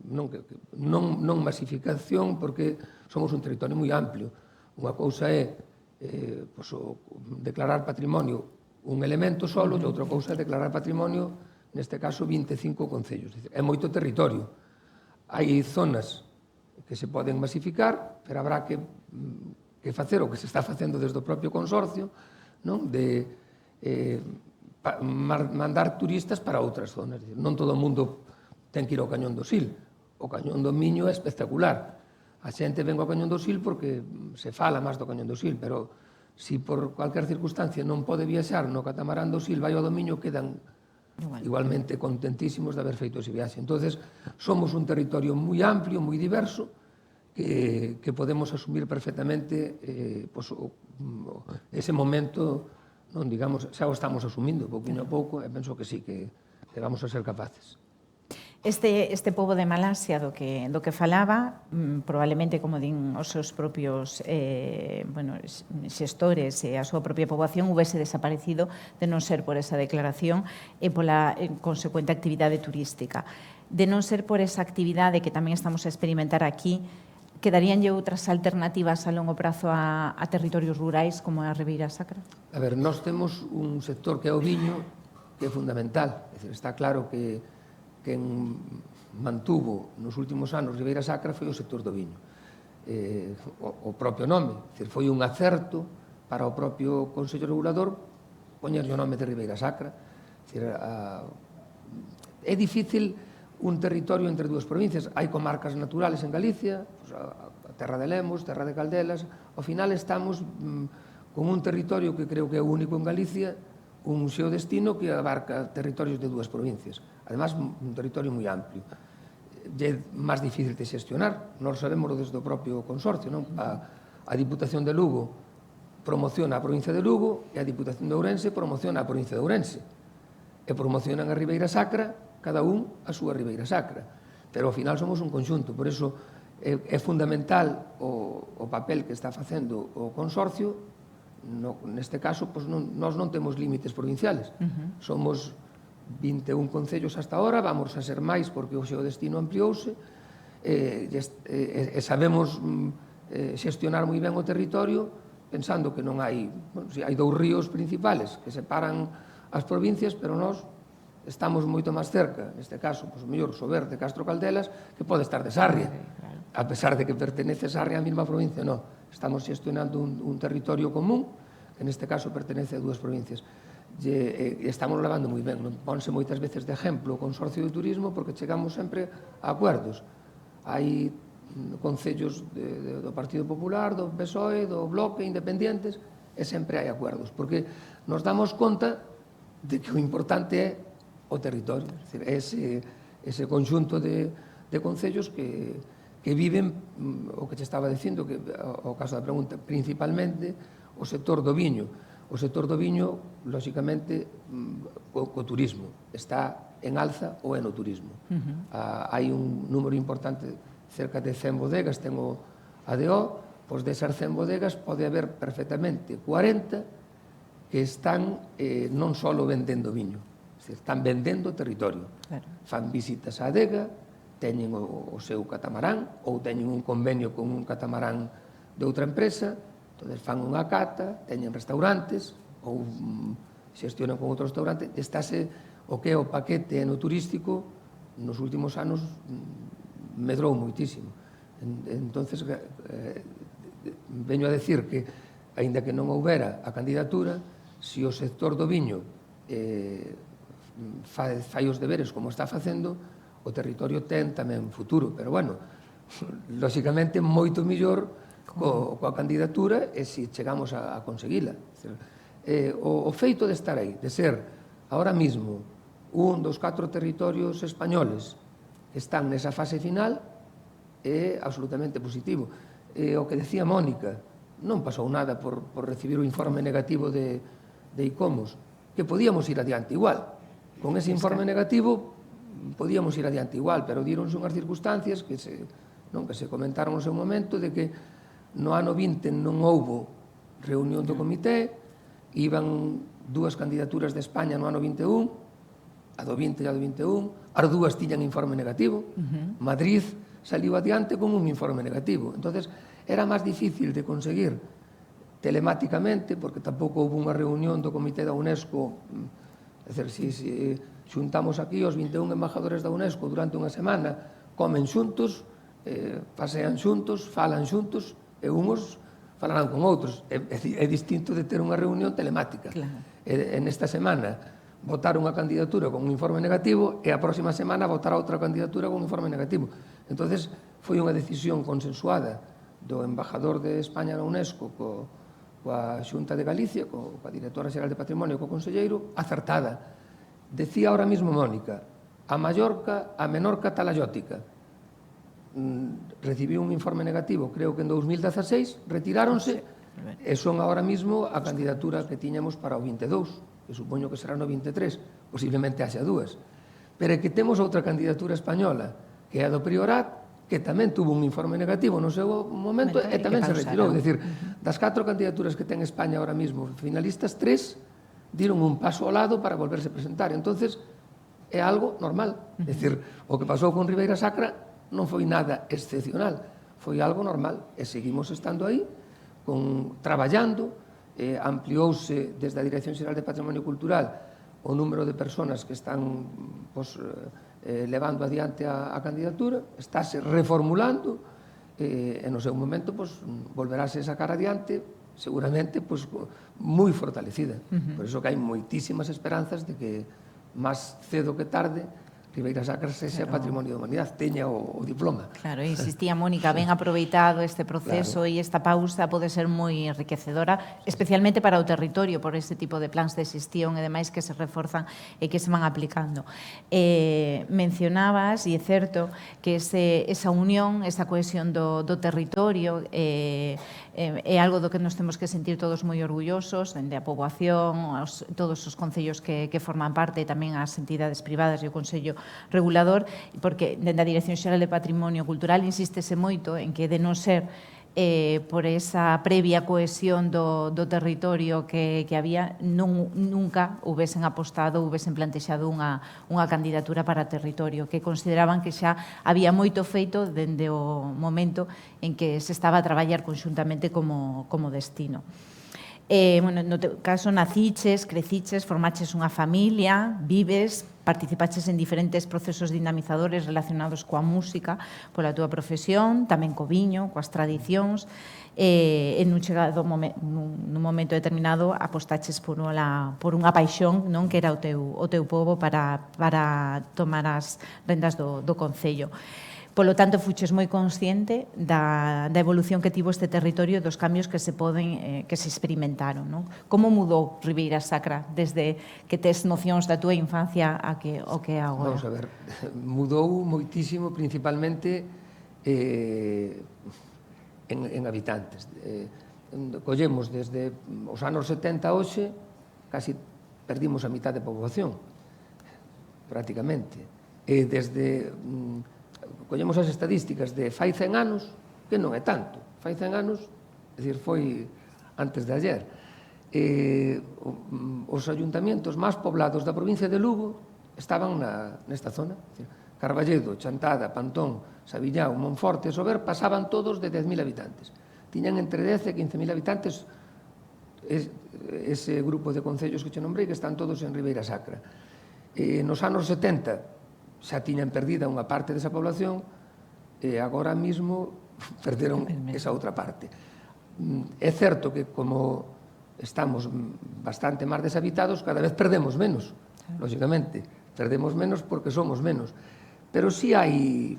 C: non masificación, porque somos un territorio moi amplio. Unha cousa é declarar patrimonio un elemento solo, e outra cousa é declarar patrimonio, neste caso, 25 concellos. É moito territorio. Hai zonas que se poden masificar, pero habrá que facer o que se está facendo desde o propio consorcio, de mandar turistas para outras zonas. Non todo o mundo ten que ir ao Cañón do Sil. O Cañón do Miño é espectacular. A xente ven ao Cañón do Sil porque se fala máis do Cañón do Sil, pero se por cualquier circunstancia non pode viaxar no catamarán do Sil, vai ao do Miño, quedan igualmente contentísimos de haber feito ese viaxe. Entón, somos un territorio moi amplio, moi diverso, que podemos asumir perfectamente ese momento, non digamos, xa o estamos asumindo pouquinho a pouco, e penso que sí, que vamos a ser capaces.
A: Este pobo de Malasia do que falaba, probablemente, como din os seus propios xestores e a súa propia poboación, houvese desaparecido de non ser por esa declaración e pola consecuente actividade turística. De non ser por esa actividade que tamén estamos a experimentar aquí, quedaríanlle outras alternativas a longo prazo a territorios rurais como a Ribeira Sacra?
C: A ver, nós temos un sector que é o viño, que é fundamental. É dicir, está claro que quen mantuvo nos últimos anos Ribeira Sacra foi o sector do viño. O propio nome, é dicir, foi un acerto para o propio Consello Regulador poñerlle o nome de Ribeira Sacra. É dicir, é difícil un territorio entre dúas provincias. Hai comarcas naturales en Galicia, a terra de Lemos, terra de Caldelas. Ao final estamos con un territorio que creo que é o único en Galicia, un xeodestino que abarca territorios de dúas provincias. Además, un territorio moi amplio. É máis difícil de xestionar. Nós sabemos desde o propio consorcio, non? A Diputación de Lugo promociona a provincia de Lugo e a Diputación de Ourense promociona a provincia de Ourense. E promocionan a Ribeira Sacra, cada un a súa Ribeira Sacra. Pero ao final somos un conxunto. Por iso é fundamental o papel que está facendo o consorcio. Neste caso, nós non temos límites provinciales. Somos 21 concellos hasta ahora, vamos a ser máis porque o xeodestino ampliouse, e sabemos xestionar moi ben o territorio, pensando que non hai, hai 2 ríos principales que separan as provincias, pero nós estamos moito máis cerca, neste caso, o mellor Sober de Castro Caldelas, que pode estar de Sarria, a pesar de que pertenece Sarria á mesma provincia, non. Estamos xestionando un territorio común, que neste caso pertenece a 2 provincias. E estamos levando moi ben. Ponse moitas veces de exemplo o Consorcio de Turismo porque chegamos sempre a acuerdos. Hai concellos do Partido Popular, do PSOE, do Bloque, independientes, e sempre hai acuerdos, porque nos damos conta de que o importante é o territorio, ese conxunto de concellos que viven, o que te estaba dicindo, que o caso da pregunta, principalmente o sector do viño. O sector do viño, lóxicamente, co turismo. Está en alza o é no turismo. Hai un número importante, cerca de 100 bodegas, ten o ADO, pois desas 100 bodegas pode haber perfectamente 40 que están non só vendendo viño, están vendendo territorio. Fan visitas á adega, teñen o seu catamarán ou teñen un convenio con un catamarán de outra empresa, entón fan unha cata, teñen restaurantes ou xestionan con outro restaurante. Estáse o que é o paquete enoturístico nos últimos anos medrou moitísimo. Entonces veño a decir que, aínda que non houbera a candidatura, se o sector do viño fai os deberes como está facendo, o territorio ten tamén futuro. Pero, bueno, lóxicamente, moito mellor coa candidatura e se chegamos a conseguila. O feito de estar aí, de ser ahora mismo un dos 4 territorios españoles que están nesa fase final, é absolutamente positivo. O que decía Mónica, non pasou nada por recibir o informe negativo de ICOMOS, que podíamos ir adiante igual. Con ese informe negativo podíamos ir adiante igual, pero díronse unhas circunstancias que se comentaron no seu momento, de que no ano 20 non houbo reunión do comité, iban 2 candidaturas de España no ano 21, a do 20 e a do 21, as 2 tiñan informe negativo, Madrid saliu adiante con un informe negativo. Entonces, era máis difícil de conseguir telemáticamente, porque tampouco houve unha reunión do comité da UNESCO. É dicir, se xuntamos aquí os 21 embajadores da UNESCO durante unha semana, comen xuntos, pasean xuntos, falan xuntos, e uns falarán con outros. É distinto de ter unha reunión telemática. E nesta semana votar unha candidatura con un informe negativo e a próxima semana votar outra candidatura con un informe negativo. Entonces, foi unha decisión consensuada do embajador de España na UNESCO coa Xunta de Galicia, coa Directora Xeral de Patrimonio e co Conselleiro, acertada. Decía ahora mismo Mónica, a Mallorca, a Menorca talayótica. recibiu un informe negativo, creo que en 2016, retiráronse, e son ahora mismo a candidatura que tiñamos para o 22, que supoño que será no 23, posiblemente haxa dúas. Pero é que temos outra candidatura española, que é a do Priorat, que tamén tuvo un informe negativo no seu momento e tamén se retirou. É dicir, das 4 candidaturas que ten España ahora mismo finalistas, 3 diron un paso ao lado para volverse a presentar. Entonces, é algo normal. É dicir, o que pasou con Ribeira Sacra non foi nada excepcional, foi algo normal. E seguimos estando aí, traballando, ampliouse desde a Dirección Xeral de Patrimonio Cultural o número de persoas que están levando adiante a candidatura, estáse reformulando e no seu momento volverase a sacar adiante seguramente moi fortalecida. Por iso que hai moitísimas esperanzas de que máis cedo que tarde Ribeira Sacra sexa Patrimonio da Humanidade, teña o diploma.
A: Claro, insistía Mónica, ben aproveitado este proceso e esta pausa pode ser moi enriquecedora, especialmente para o territorio, por este tipo de plans de xestión e demais que se reforzan e que se van aplicando. Mencionabas, e é certo, que esa unión, esa cohesión do territorio é algo do que nos temos que sentir todos moi orgullosos, dende a poboación, todos os concellos que forman parte, e tamén as entidades privadas e o Consello Regulador, porque dende a Dirección Xeral de Patrimonio Cultural insístese moito en que de non ser por esa previa cohesión do territorio que había, nunca houvesen apostado, houvesen plantexado unha candidatura para territorio, que consideraban que xa había moito feito dende o momento en que se estaba a traballar conxuntamente como destino. No teu caso, naciches, creciches, formaches unha familia, vives, participaches en diferentes procesos dinamizadores relacionados coa música, pola túa profesión, tamén co viño, coas tradicións, e nun momento determinado apostaches por unha paixón, non, que era o teu pobo para tomar as rendas do Concello. Polo tanto, fuches moi consciente da evolución que tivo este territorio, dos cambios que se experimentaron. Non? Como mudou Ribeira Sacra desde que tes nocións da túa infancia ao que é agora?
C: Vamos a ver, mudou moitísimo, principalmente en habitantes. Collemos desde os anos 70 a hoxe, casi perdimos a mitad de poboación, prácticamente. E desde... collemos as estadísticas de fai 100 anos, que non é tanto, fai 100 anos, é dicir, foi antes de ayer. Os ayuntamientos máis poblados da provincia de Lugo estaban nesta zona. Carballedo, Chantada, Pantón, Sabillao, Monforte e Sober pasaban todos de 10.000 habitantes. Tiñan entre 10 e 15.000 habitantes ese grupo de concellos que che nombrei, que están todos en Ribeira Sacra. Nos anos 70 xa tiñan perdida unha parte desa población e agora mesmo perderon esa outra parte. É certo que como estamos bastante máis deshabitados, cada vez perdemos menos, lógicamente. Perdemos menos porque somos menos. Pero si hai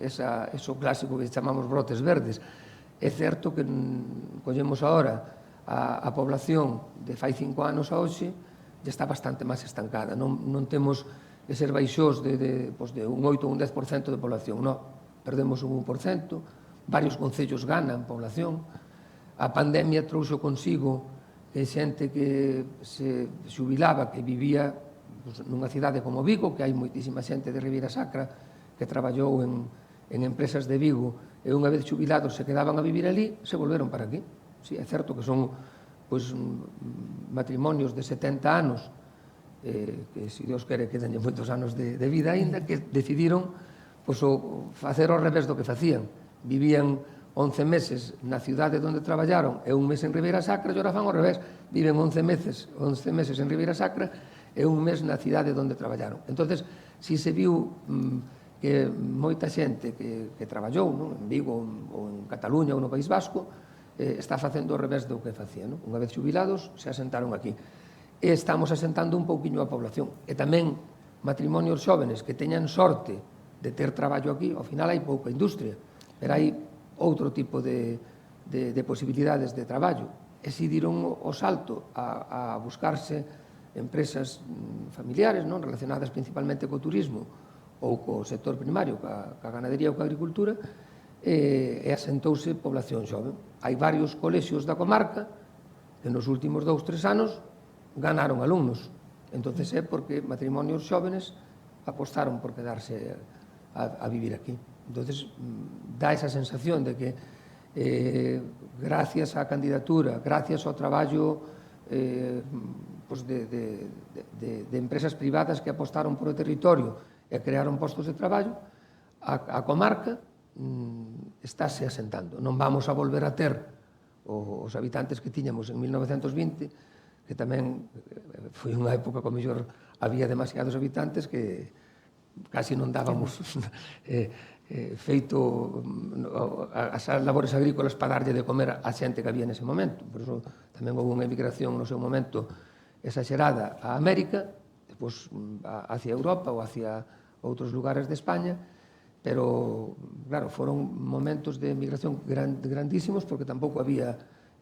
C: eso clásico que chamamos brotes verdes. É certo que collemos agora a población de fai 5 anos a hoxe já está bastante máis estancada. Non temos de ser baixós de un 8 ou un 10% de población. Non, perdemos un 1%, varios concellos ganan población. A pandemia trouxo consigo que xente que se xubilaba, que vivía nunha cidade como Vigo, que hai moitísima xente de Ribeira Sacra que traballou en empresas de Vigo e unha vez xubilados se quedaban a vivir ali, se volveron para aquí. Sí, é certo que son matrimonios de 70 anos que, se Dios quere, que teñen moitos anos de vida aínda, que decidiron facer ao revés do que facían. Vivían 11 meses na cidade onde traballaron e un mes en Ribeira Sacra, e ora fan ao revés. Viven 11 meses en Ribeira Sacra e un mes na cidade onde traballaron. Entonces, si se viu que moita xente que traballou en Vigo ou en Cataluña ou no País Vasco está facendo ao revés do que facía. Unha vez xubilados, se asentaron aquí. E estamos asentando un pouquiño a población. E tamén matrimonios xóvenes que teñan sorte de ter traballo aquí, ao final hai pouca industria, pero hai outro tipo de posibilidades de traballo. E si diron o salto a buscarse empresas familiares relacionadas principalmente co turismo ou co sector primario, ca ganadería ou ca agricultura, e asentouse población xove. Hai varios colexios da comarca que nos últimos 2-3 anos ganaron alumnos. Entonces é porque matrimonios xóvenes apostaron por quedarse a vivir aquí. Entonces dá esa sensación de que gracias á candidatura, gracias ao traballo de empresas privadas que apostaron por o territorio e crearon postos de traballo, a comarca estáse asentando. Non vamos a volver a ter os habitantes que tiñamos en 1920, que tamén foi unha época que, mellor, había demasiados habitantes que casi non dábamos feito as labores agrícolas para darlle de comer a xente que había nese momento. Por iso tamén houve unha emigración no seu momento exagerada a América, depois hacia Europa ou hacia outros lugares de España, pero, claro, foron momentos de emigración grandísimos porque tampouco había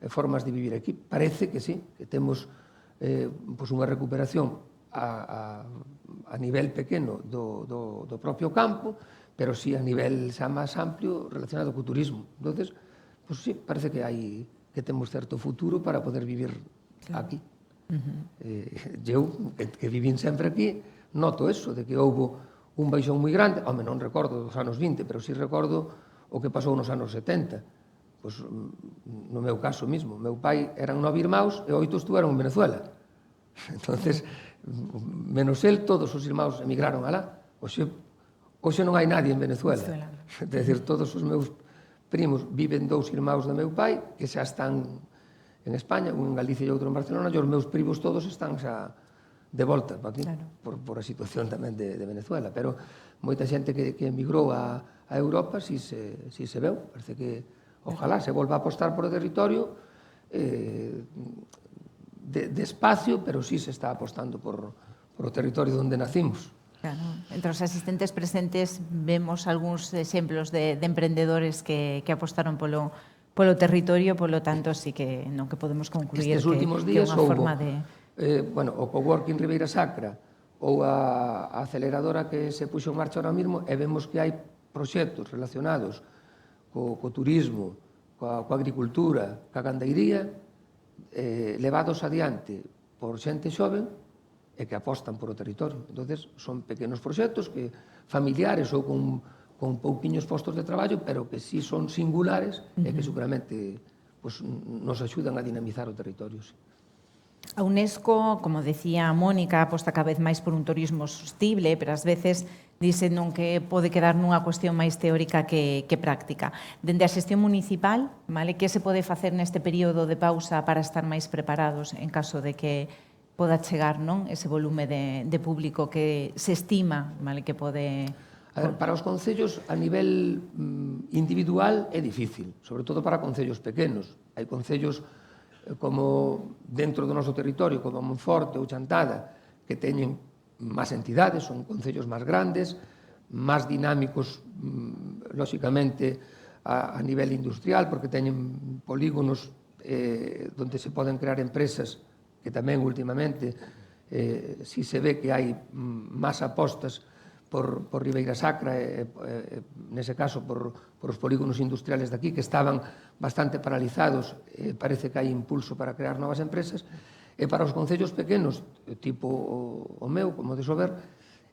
C: formas de vivir aquí. Parece que sí, que temos unha recuperación a nivel pequeno do propio campo, pero sí a nivel xa máis amplio relacionado co turismo. Entonces, pues sí, parece que temos certo futuro para poder vivir aquí. Eu, que vivín sempre aquí, noto eso, de que houve un baixón moi grande. Home, non recordo dos anos 20, pero sí recordo o que pasou nos anos 70. Pois, no meu caso mismo, meu pai eran 9 irmãos e 8 estuveron en Venezuela. Entonces, menos el, todos os irmãos emigraron alá. Hoxe non hai nadie en Venezuela. É dicir, todos os meus primos viven 2 irmãos do meu pai que xa están en España, un en Galicia e outro en Barcelona, e os meus primos todos están xa de volta para aquí, por a situación tamén de Venezuela. Pero moita xente que emigrou a Europa si se veu. Parece que ojalá se volva a apostar por o territorio despacio, pero sí se está apostando por o territorio onde nacimos.
A: Claro. Entre os asistentes presentes vemos algúns exemplos de emprendedores que apostaron polo territorio, polo tanto, sí que non que podemos concluir
C: Estes últimos
A: que é
C: días
A: unha forma de...
C: o coworking Ribeira Sacra ou a aceleradora que se puxo en marcha ahora mesmo, e vemos que hai proxectos relacionados co turismo, coa agricultura, coa gandeiría, levados adiante por xente xoven e que apostan por o territorio. Entonces, son pequenos proxectos que familiares ou con pouquiños postos de traballo, pero que sí son singulares e que seguramente nos axudan a dinamizar o territorio.
A: A UNESCO, como decía Mónica, aposta cada vez máis por un turismo sostible, pero ás veces dice non que pode quedar nunha cuestión máis teórica que práctica. Dende a xestión municipal, vale, que se pode facer neste período de pausa para estar máis preparados en caso de que poda chegar, non, ese volume de público que se estima, vale, que pode...
C: A ver, para os concellos a nivel individual é difícil, sobre todo para concellos pequenos. Hai concellos como dentro do noso territorio, como Monforte ou Chantada, que teñen máis entidades, son concellos máis grandes, máis dinámicos, lóxicamente, a nivel industrial, porque teñen polígonos onde se poden crear empresas que tamén últimamente si se ve que hai máis apostas por Ribeira Sacra, nese caso por os polígonos industriales de aquí, que estaban bastante paralizados, parece que hai impulso para crear novas empresas, e para os concellos pequenos, tipo o meu, como de Sober,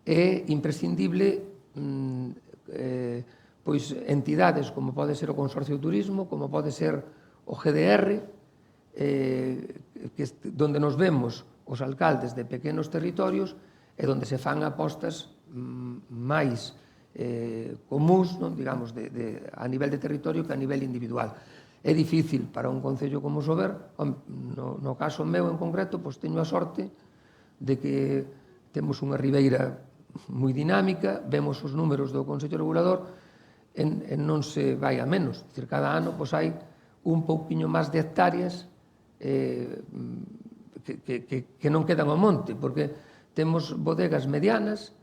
C: é imprescindible pois entidades como pode ser o Consorcio de Turismo, como pode ser o GDR, donde nos vemos os alcaldes de pequenos territorios e donde se fan apostas máis comúns, non, digamos, a nivel de territorio que a nivel individual. É difícil para un concello como Sober, no caso meu en concreto, pois teño a sorte de que temos unha ribeira moi dinámica, vemos os números do Consello Regulador e non se vai a menos. Dicir, cada ano pois hai un pouquiño máis de hectáreas que non quedan ao monte, porque temos bodegas medianas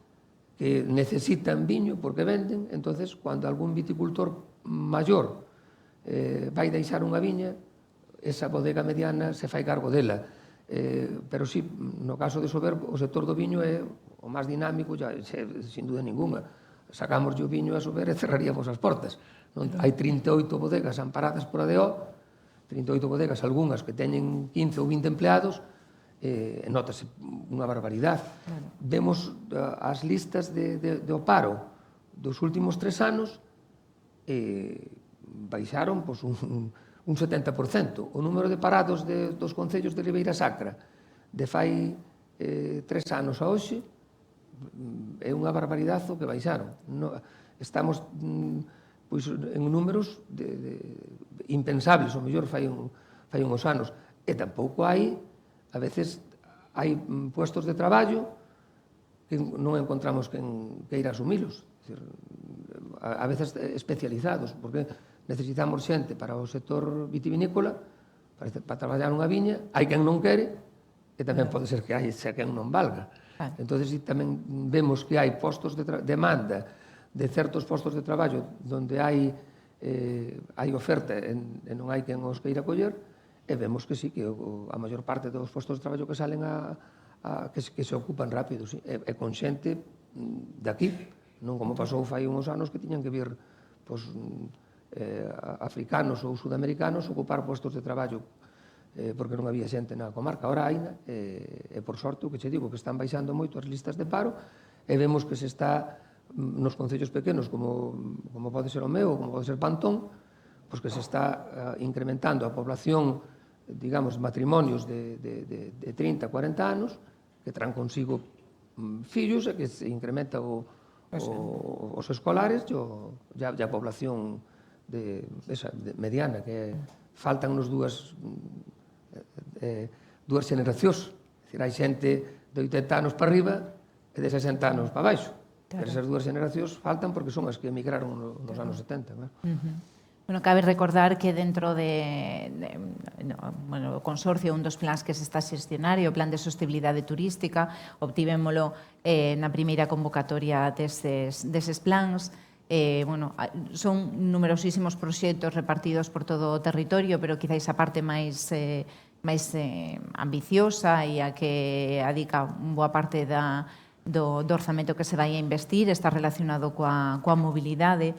C: que necesitan viño porque venden, entonces, cando algún viticultor maior vai deixar unha viña, esa bodega mediana se fai cargo dela. Pero sí, no caso de Sober, o sector do viño é o máis dinámico, sin duda ninguna. Sacamos o viño a Sober e cerraríamos as portas. Hai 38 bodegas amparadas por ADO, 38 bodegas, algunhas que teñen 15 ou 20 empleados, notase unha barbaridade. Vemos as listas de paro dos últimos 3 anos, baixaron un 70%. O número de parados dos concellos de Ribeira Sacra de fai 3 anos a hoxe é unha barbaridade o que baixaron. Estamos en números impensables, o mellor fai uns anos. E tampouco hai, a veces, hai puestos de traballo que non encontramos quen queira asumilos. A veces especializados, porque necesitamos xente para o sector vitivinícola, para traballar nunha viña, hai quen non quere, e tamén pode ser que hai quen non valga. Entón, tamén vemos que hai postos de demanda de certos postos de traballo onde hai oferta e non hai quen os queira coller, e vemos que sí, que a maior parte dos postos de traballo que salen que se ocupan rápido, e con xente de aquí, non como pasou fai uns anos que tiñan que vir africanos ou sudamericanos ocupar postos de traballo porque non había xente na comarca. Ahora haina, e por sorte, o que che digo, que están baixando moito as listas de paro, e vemos que se está nos concellos pequenos, como pode ser o meu, como pode ser Pantón, pois que se está incrementando a población, digamos, matrimonios de 30, 40 anos, que traen consigo fillos, e que se incrementa os escolares e a población mediana, que faltan nos dúas generacións. Hai xente de 80 anos para arriba e de 60 anos para baixo. Pero esas dúas generacións faltan porque son as que emigraron nos anos 70.
A: Bueno, cabe recordar que dentro do consorcio, un dos plans que se está a xestionar é o Plan de Sostenibilidade Turística. Obtivémolo na primeira convocatoria deses plans. Son numerosísimos proxectos repartidos por todo o territorio, pero quizáis a parte máis ambiciosa e a que adica boa parte do orzamento que se vai a investir está relacionado coa mobilidade.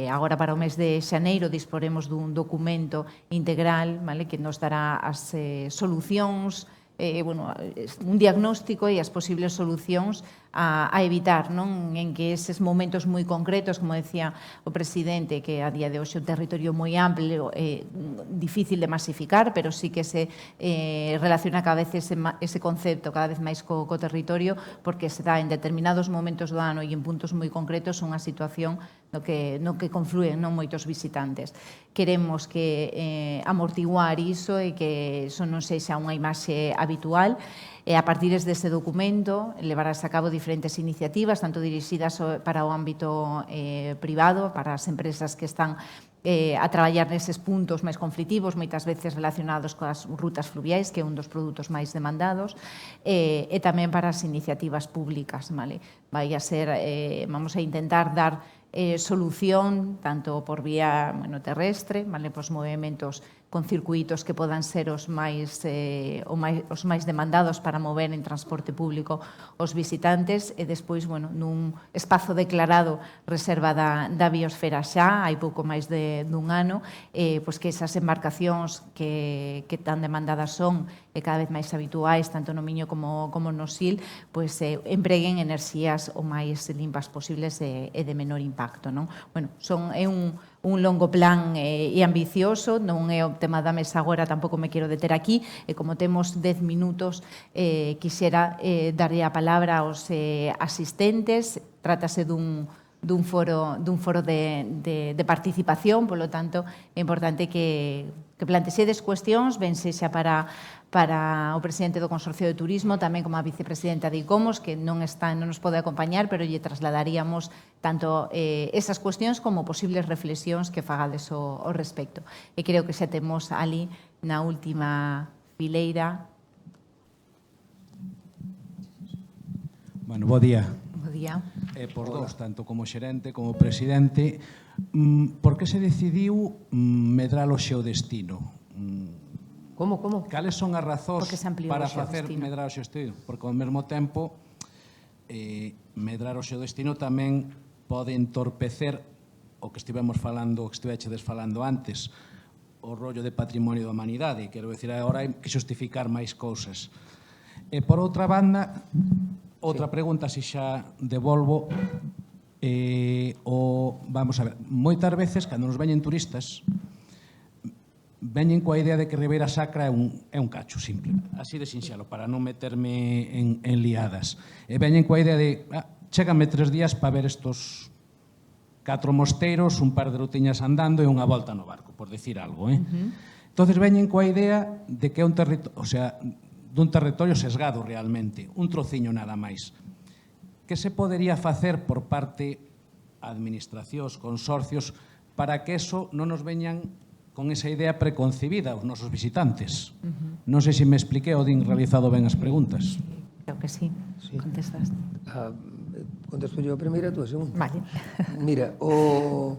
A: Agora, para o mes de xaneiro, disporemos dun documento integral que nos dará as solucións, un diagnóstico e as posibles solucións a evitar, en que eses momentos moi concretos, como decía o presidente, que a día de hoxe o territorio moi amplio, difícil de masificar, pero sí que se relaciona cada vez ese concepto cada vez máis co territorio, porque se dá en determinados momentos do ano e en puntos moi concretos unha situación no que confluen moitos visitantes. Queremos que amortiguar iso e que iso non sexa unha imaxe habitual. E a partir deste documento levarás a cabo diferentes iniciativas, tanto dirixidas para o ámbito privado, para as empresas que están a traballar neses puntos máis conflitivos, moitas veces relacionados coas rutas fluviais, que é un dos produtos máis demandados, e tamén para as iniciativas públicas. Vai a ser, vamos a intentar dar solución tanto por vía terrestre, os movimentos con circuitos que podan ser os máis demandados para mover en transporte público os visitantes, e despois, nun espazo declarado reserva da biosfera xa, hai pouco máis dun ano, que esas embarcacións que tan demandadas son e cada vez máis habituais, tanto no Miño como no Sil, empreguen enerxías o máis limpas posibles e de menor impacto. É un longo plan e ambicioso, non é o tema da mesa agora, tampouco me quero deter aquí, e como temos 10 minutos, quixera darlle a palabra aos asistentes. Trátase dun foro de participación, polo tanto, é importante que plantexedes cuestións, ben sexa para o presidente do Consorcio de Turismo, tamén como a vicepresidenta de ICOMOS, que non nos pode acompañar, pero lle trasladaríamos tanto esas cuestións como posibles reflexións que fagades ao respecto. E creo que xa temos ali na última fileira.
D: Bueno, bo día.
A: Bo día.
D: Por dous, tanto como xerente como presidente, por que se decidiu medrar o xeodestino?
C: Como?
D: Cales son as razóns
A: Porque se ampliou
D: para
A: o seu
D: facer
A: destino.
D: medrar o seu destino? Porque ao mesmo tempo, medrar o seu destino tamén pode entorpecer o que estivemos falando, o que estivechedes falando antes, o rollo de patrimonio da humanidade. Quero dicir, agora hai que justificar máis cousas. E por outra banda, outra pregunta, se xa devolvo, vamos a ver, moitas veces, cando nos veñen turistas, veñen coa idea de que Ribeira Sacra é un cacho simple, así de sinxelo, para non meterme en liadas. E veñen coa idea de, chéganme 3 días para ver estos 4 mosteiros, un par de rutiñas andando e unha volta no barco, por decir algo. Entonces veñen coa idea de que é un territorio, o sea, dun territorio sesgado realmente, un trociño nada máis. Que se podería facer por parte administracións, consorcios, para que eso non nos veñan con esa idea preconcibida aos nosos visitantes? Non sei se me expliquei ou din realizado ben as preguntas.
A: Creo que sí, contestaste.
C: Contesto yo a primeira e tú a segunda.
A: Vale.
C: Mira, o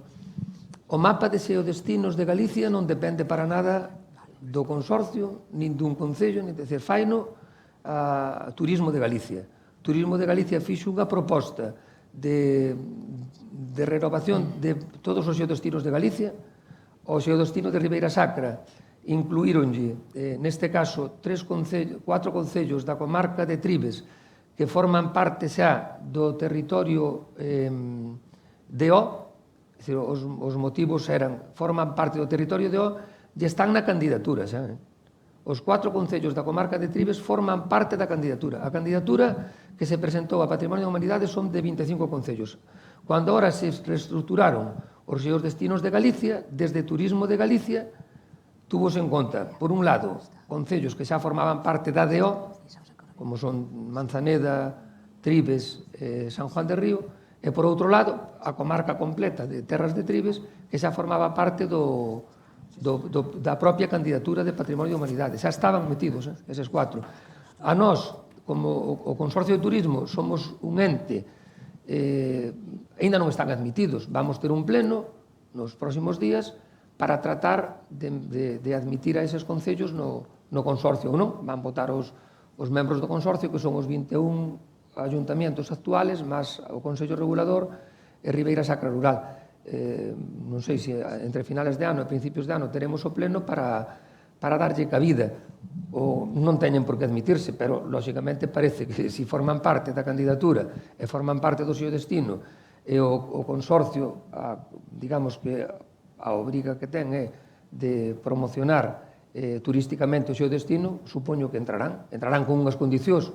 C: mapa de xeodestinos de Galicia non depende para nada do consorcio, nin dun concello, nin de faino a Turismo de Galicia. Turismo de Galicia fixo unha proposta de renovación de todos os xeodestinos de Galicia. O xeodestino de Ribeira Sacra incluíronlle, neste caso, 4 concellos da comarca de Tribes que forman parte xa do territorio de O, os motivos forman parte do territorio de O e están na candidatura xa. Os 4 concellos da comarca de Tribes forman parte da candidatura. A candidatura que se presentou a Patrimonio da Humanidade son de 25 concellos. Cando ahora se reestruturaron os xeodestinos de Galicia, desde Turismo de Galicia, túvose en conta, por un lado, concellos que xa formaban parte da DO, como son Manzaneda, Tribes, San Juan de Río, e por outro lado, a comarca completa de Terras de Tribes, que xa formaba parte da propia candidatura de Patrimonio da Humanidade. Xa estaban metidos, eses 4. A nós, como o Consorcio de Turismo, somos un ente, aínda non están admitidos. Vamos ter un pleno nos próximos días para tratar de admitir a eses concellos no consorcio ou non. Van votar os membros do consorcio, que son os 21 ayuntamientos actuales, máis o Consello Regulador e Ribeira Sacra Rural. Non sei se entre finales de ano e principios de ano teremos o pleno para darlle cabida. Non teñen por que admitirse, pero lóxicamente parece que se forman parte da candidatura e forman parte do xeodestino e o consorcio, digamos que a obriga que ten é de promocionar turísticamente o xeodestino, supoño que entrarán con unhas condicións.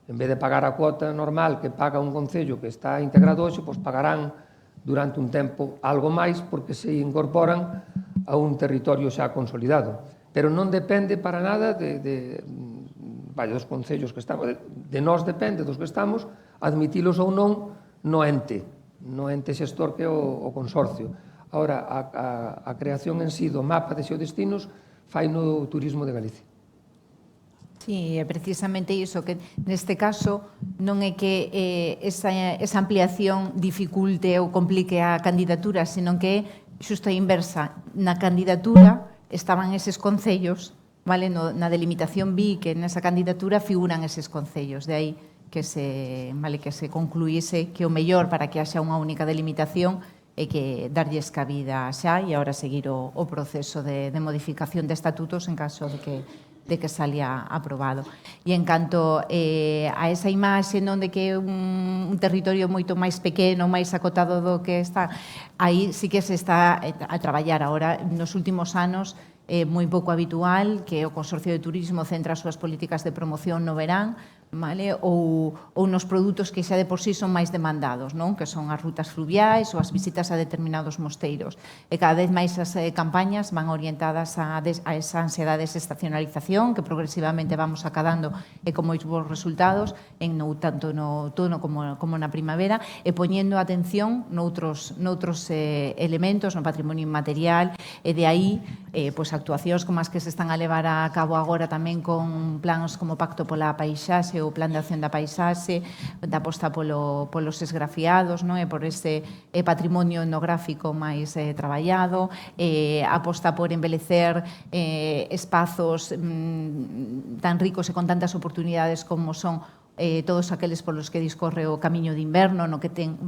C: En vez de pagar a cuota normal que paga un concello que está integrado hoxe, pois pagarán durante un tempo algo máis porque se incorporan a un territorio xa consolidado. Pero non depende para nada dos concellos que estamos, de nós depende dos que estamos, admitilos ou non no ente xestor que é o consorcio. Ahora, a creación en sí do mapa de xeodestinos fai no Turismo de Galicia.
A: Sí, é precisamente iso, que neste caso non é que esa ampliación dificulte ou complique a candidatura, senón que é xusto a inversa. Na candidatura estaban eses concellos, vale? Na delimitación vi que nesa candidatura figuran eses concellos, de aí que se concluíse que o mellor para que haxa unha única delimitación é que darlles cabida xa e agora seguir o proceso de modificación de estatutos en caso de que salia aprobado. E en canto a esa imaxe non de que é un territorio moito máis pequeno, máis acotado do que está, aí sí que se está a traballar agora. Nos últimos anos é moi pouco habitual que o Consorcio de Turismo centra as súas políticas de promoción no verán, vale? Ou nos produtos que xa de por sí son máis demandados, non? Que son as rutas fluviais ou as visitas a determinados mosteiros. E cada vez máis as campañas van orientadas a esa ansiedade de estacionalización que progresivamente vamos acadando e con moitos bons resultados, tanto no outono como na primavera, e poñendo atención noutros elementos, no patrimonio inmaterial, e de aí actuacións como as que se están a levar a cabo agora tamén con planos como Pacto pola Paisaxe paisaxe, o plan de acción da paisaxe, da aposta polos esgrafiados, non? E por ese patrimonio etnográfico máis traballado, aposta por embelecer espazos tan ricos e con tantas oportunidades como son todos aqueles polos que discorre o camiño de inverno, no que ten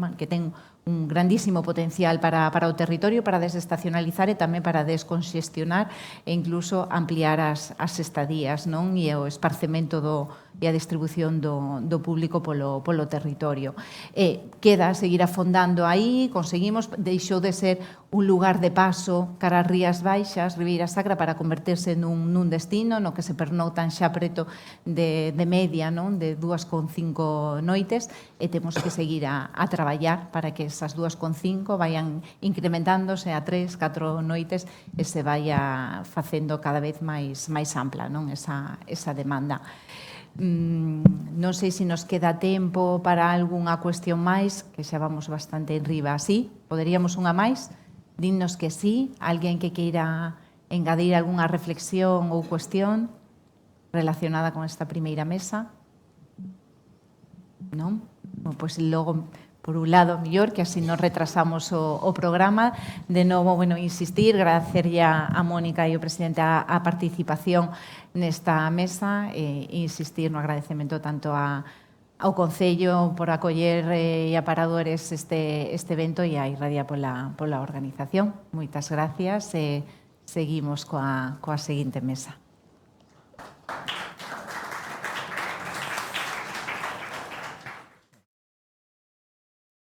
A: un grandísimo potencial para o territorio, para desestacionalizar e tamén para desconxestionar e incluso ampliar as estadías, non? E o esparcemento e a distribución do público polo territorio. Queda seguir afondando aí, conseguimos, deixou de ser un lugar de paso cara ás Rías Baixas, Ribeira Sacra, para converterse nun destino no que se pernoutan xa preto de media, non? De 2,5 noites, e temos que seguir a traballar para que esas 2,5 vayan incrementándose a 3, 4 noites e se vaya facendo cada vez máis ampla, non? Esa demanda. Non sei se nos queda tempo para algunha cuestión máis, que xa vamos bastante enriba. Sí? Poderíamos unha máis? Dinnos que sí. Alguén que queira engadir algunha reflexión ou cuestión relacionada con esta primeira mesa? Non? Pois logo, por un lado, mellor, que así nos retrasamos o programa. De novo, insistir, agradecerlle a Mónica e o presidente a participación nesta mesa e insistir no agradecemento tanto ao Concello por acoller e a Paradores este evento e a Irradia pola organización. Moitas gracias e seguimos coa seguinte mesa.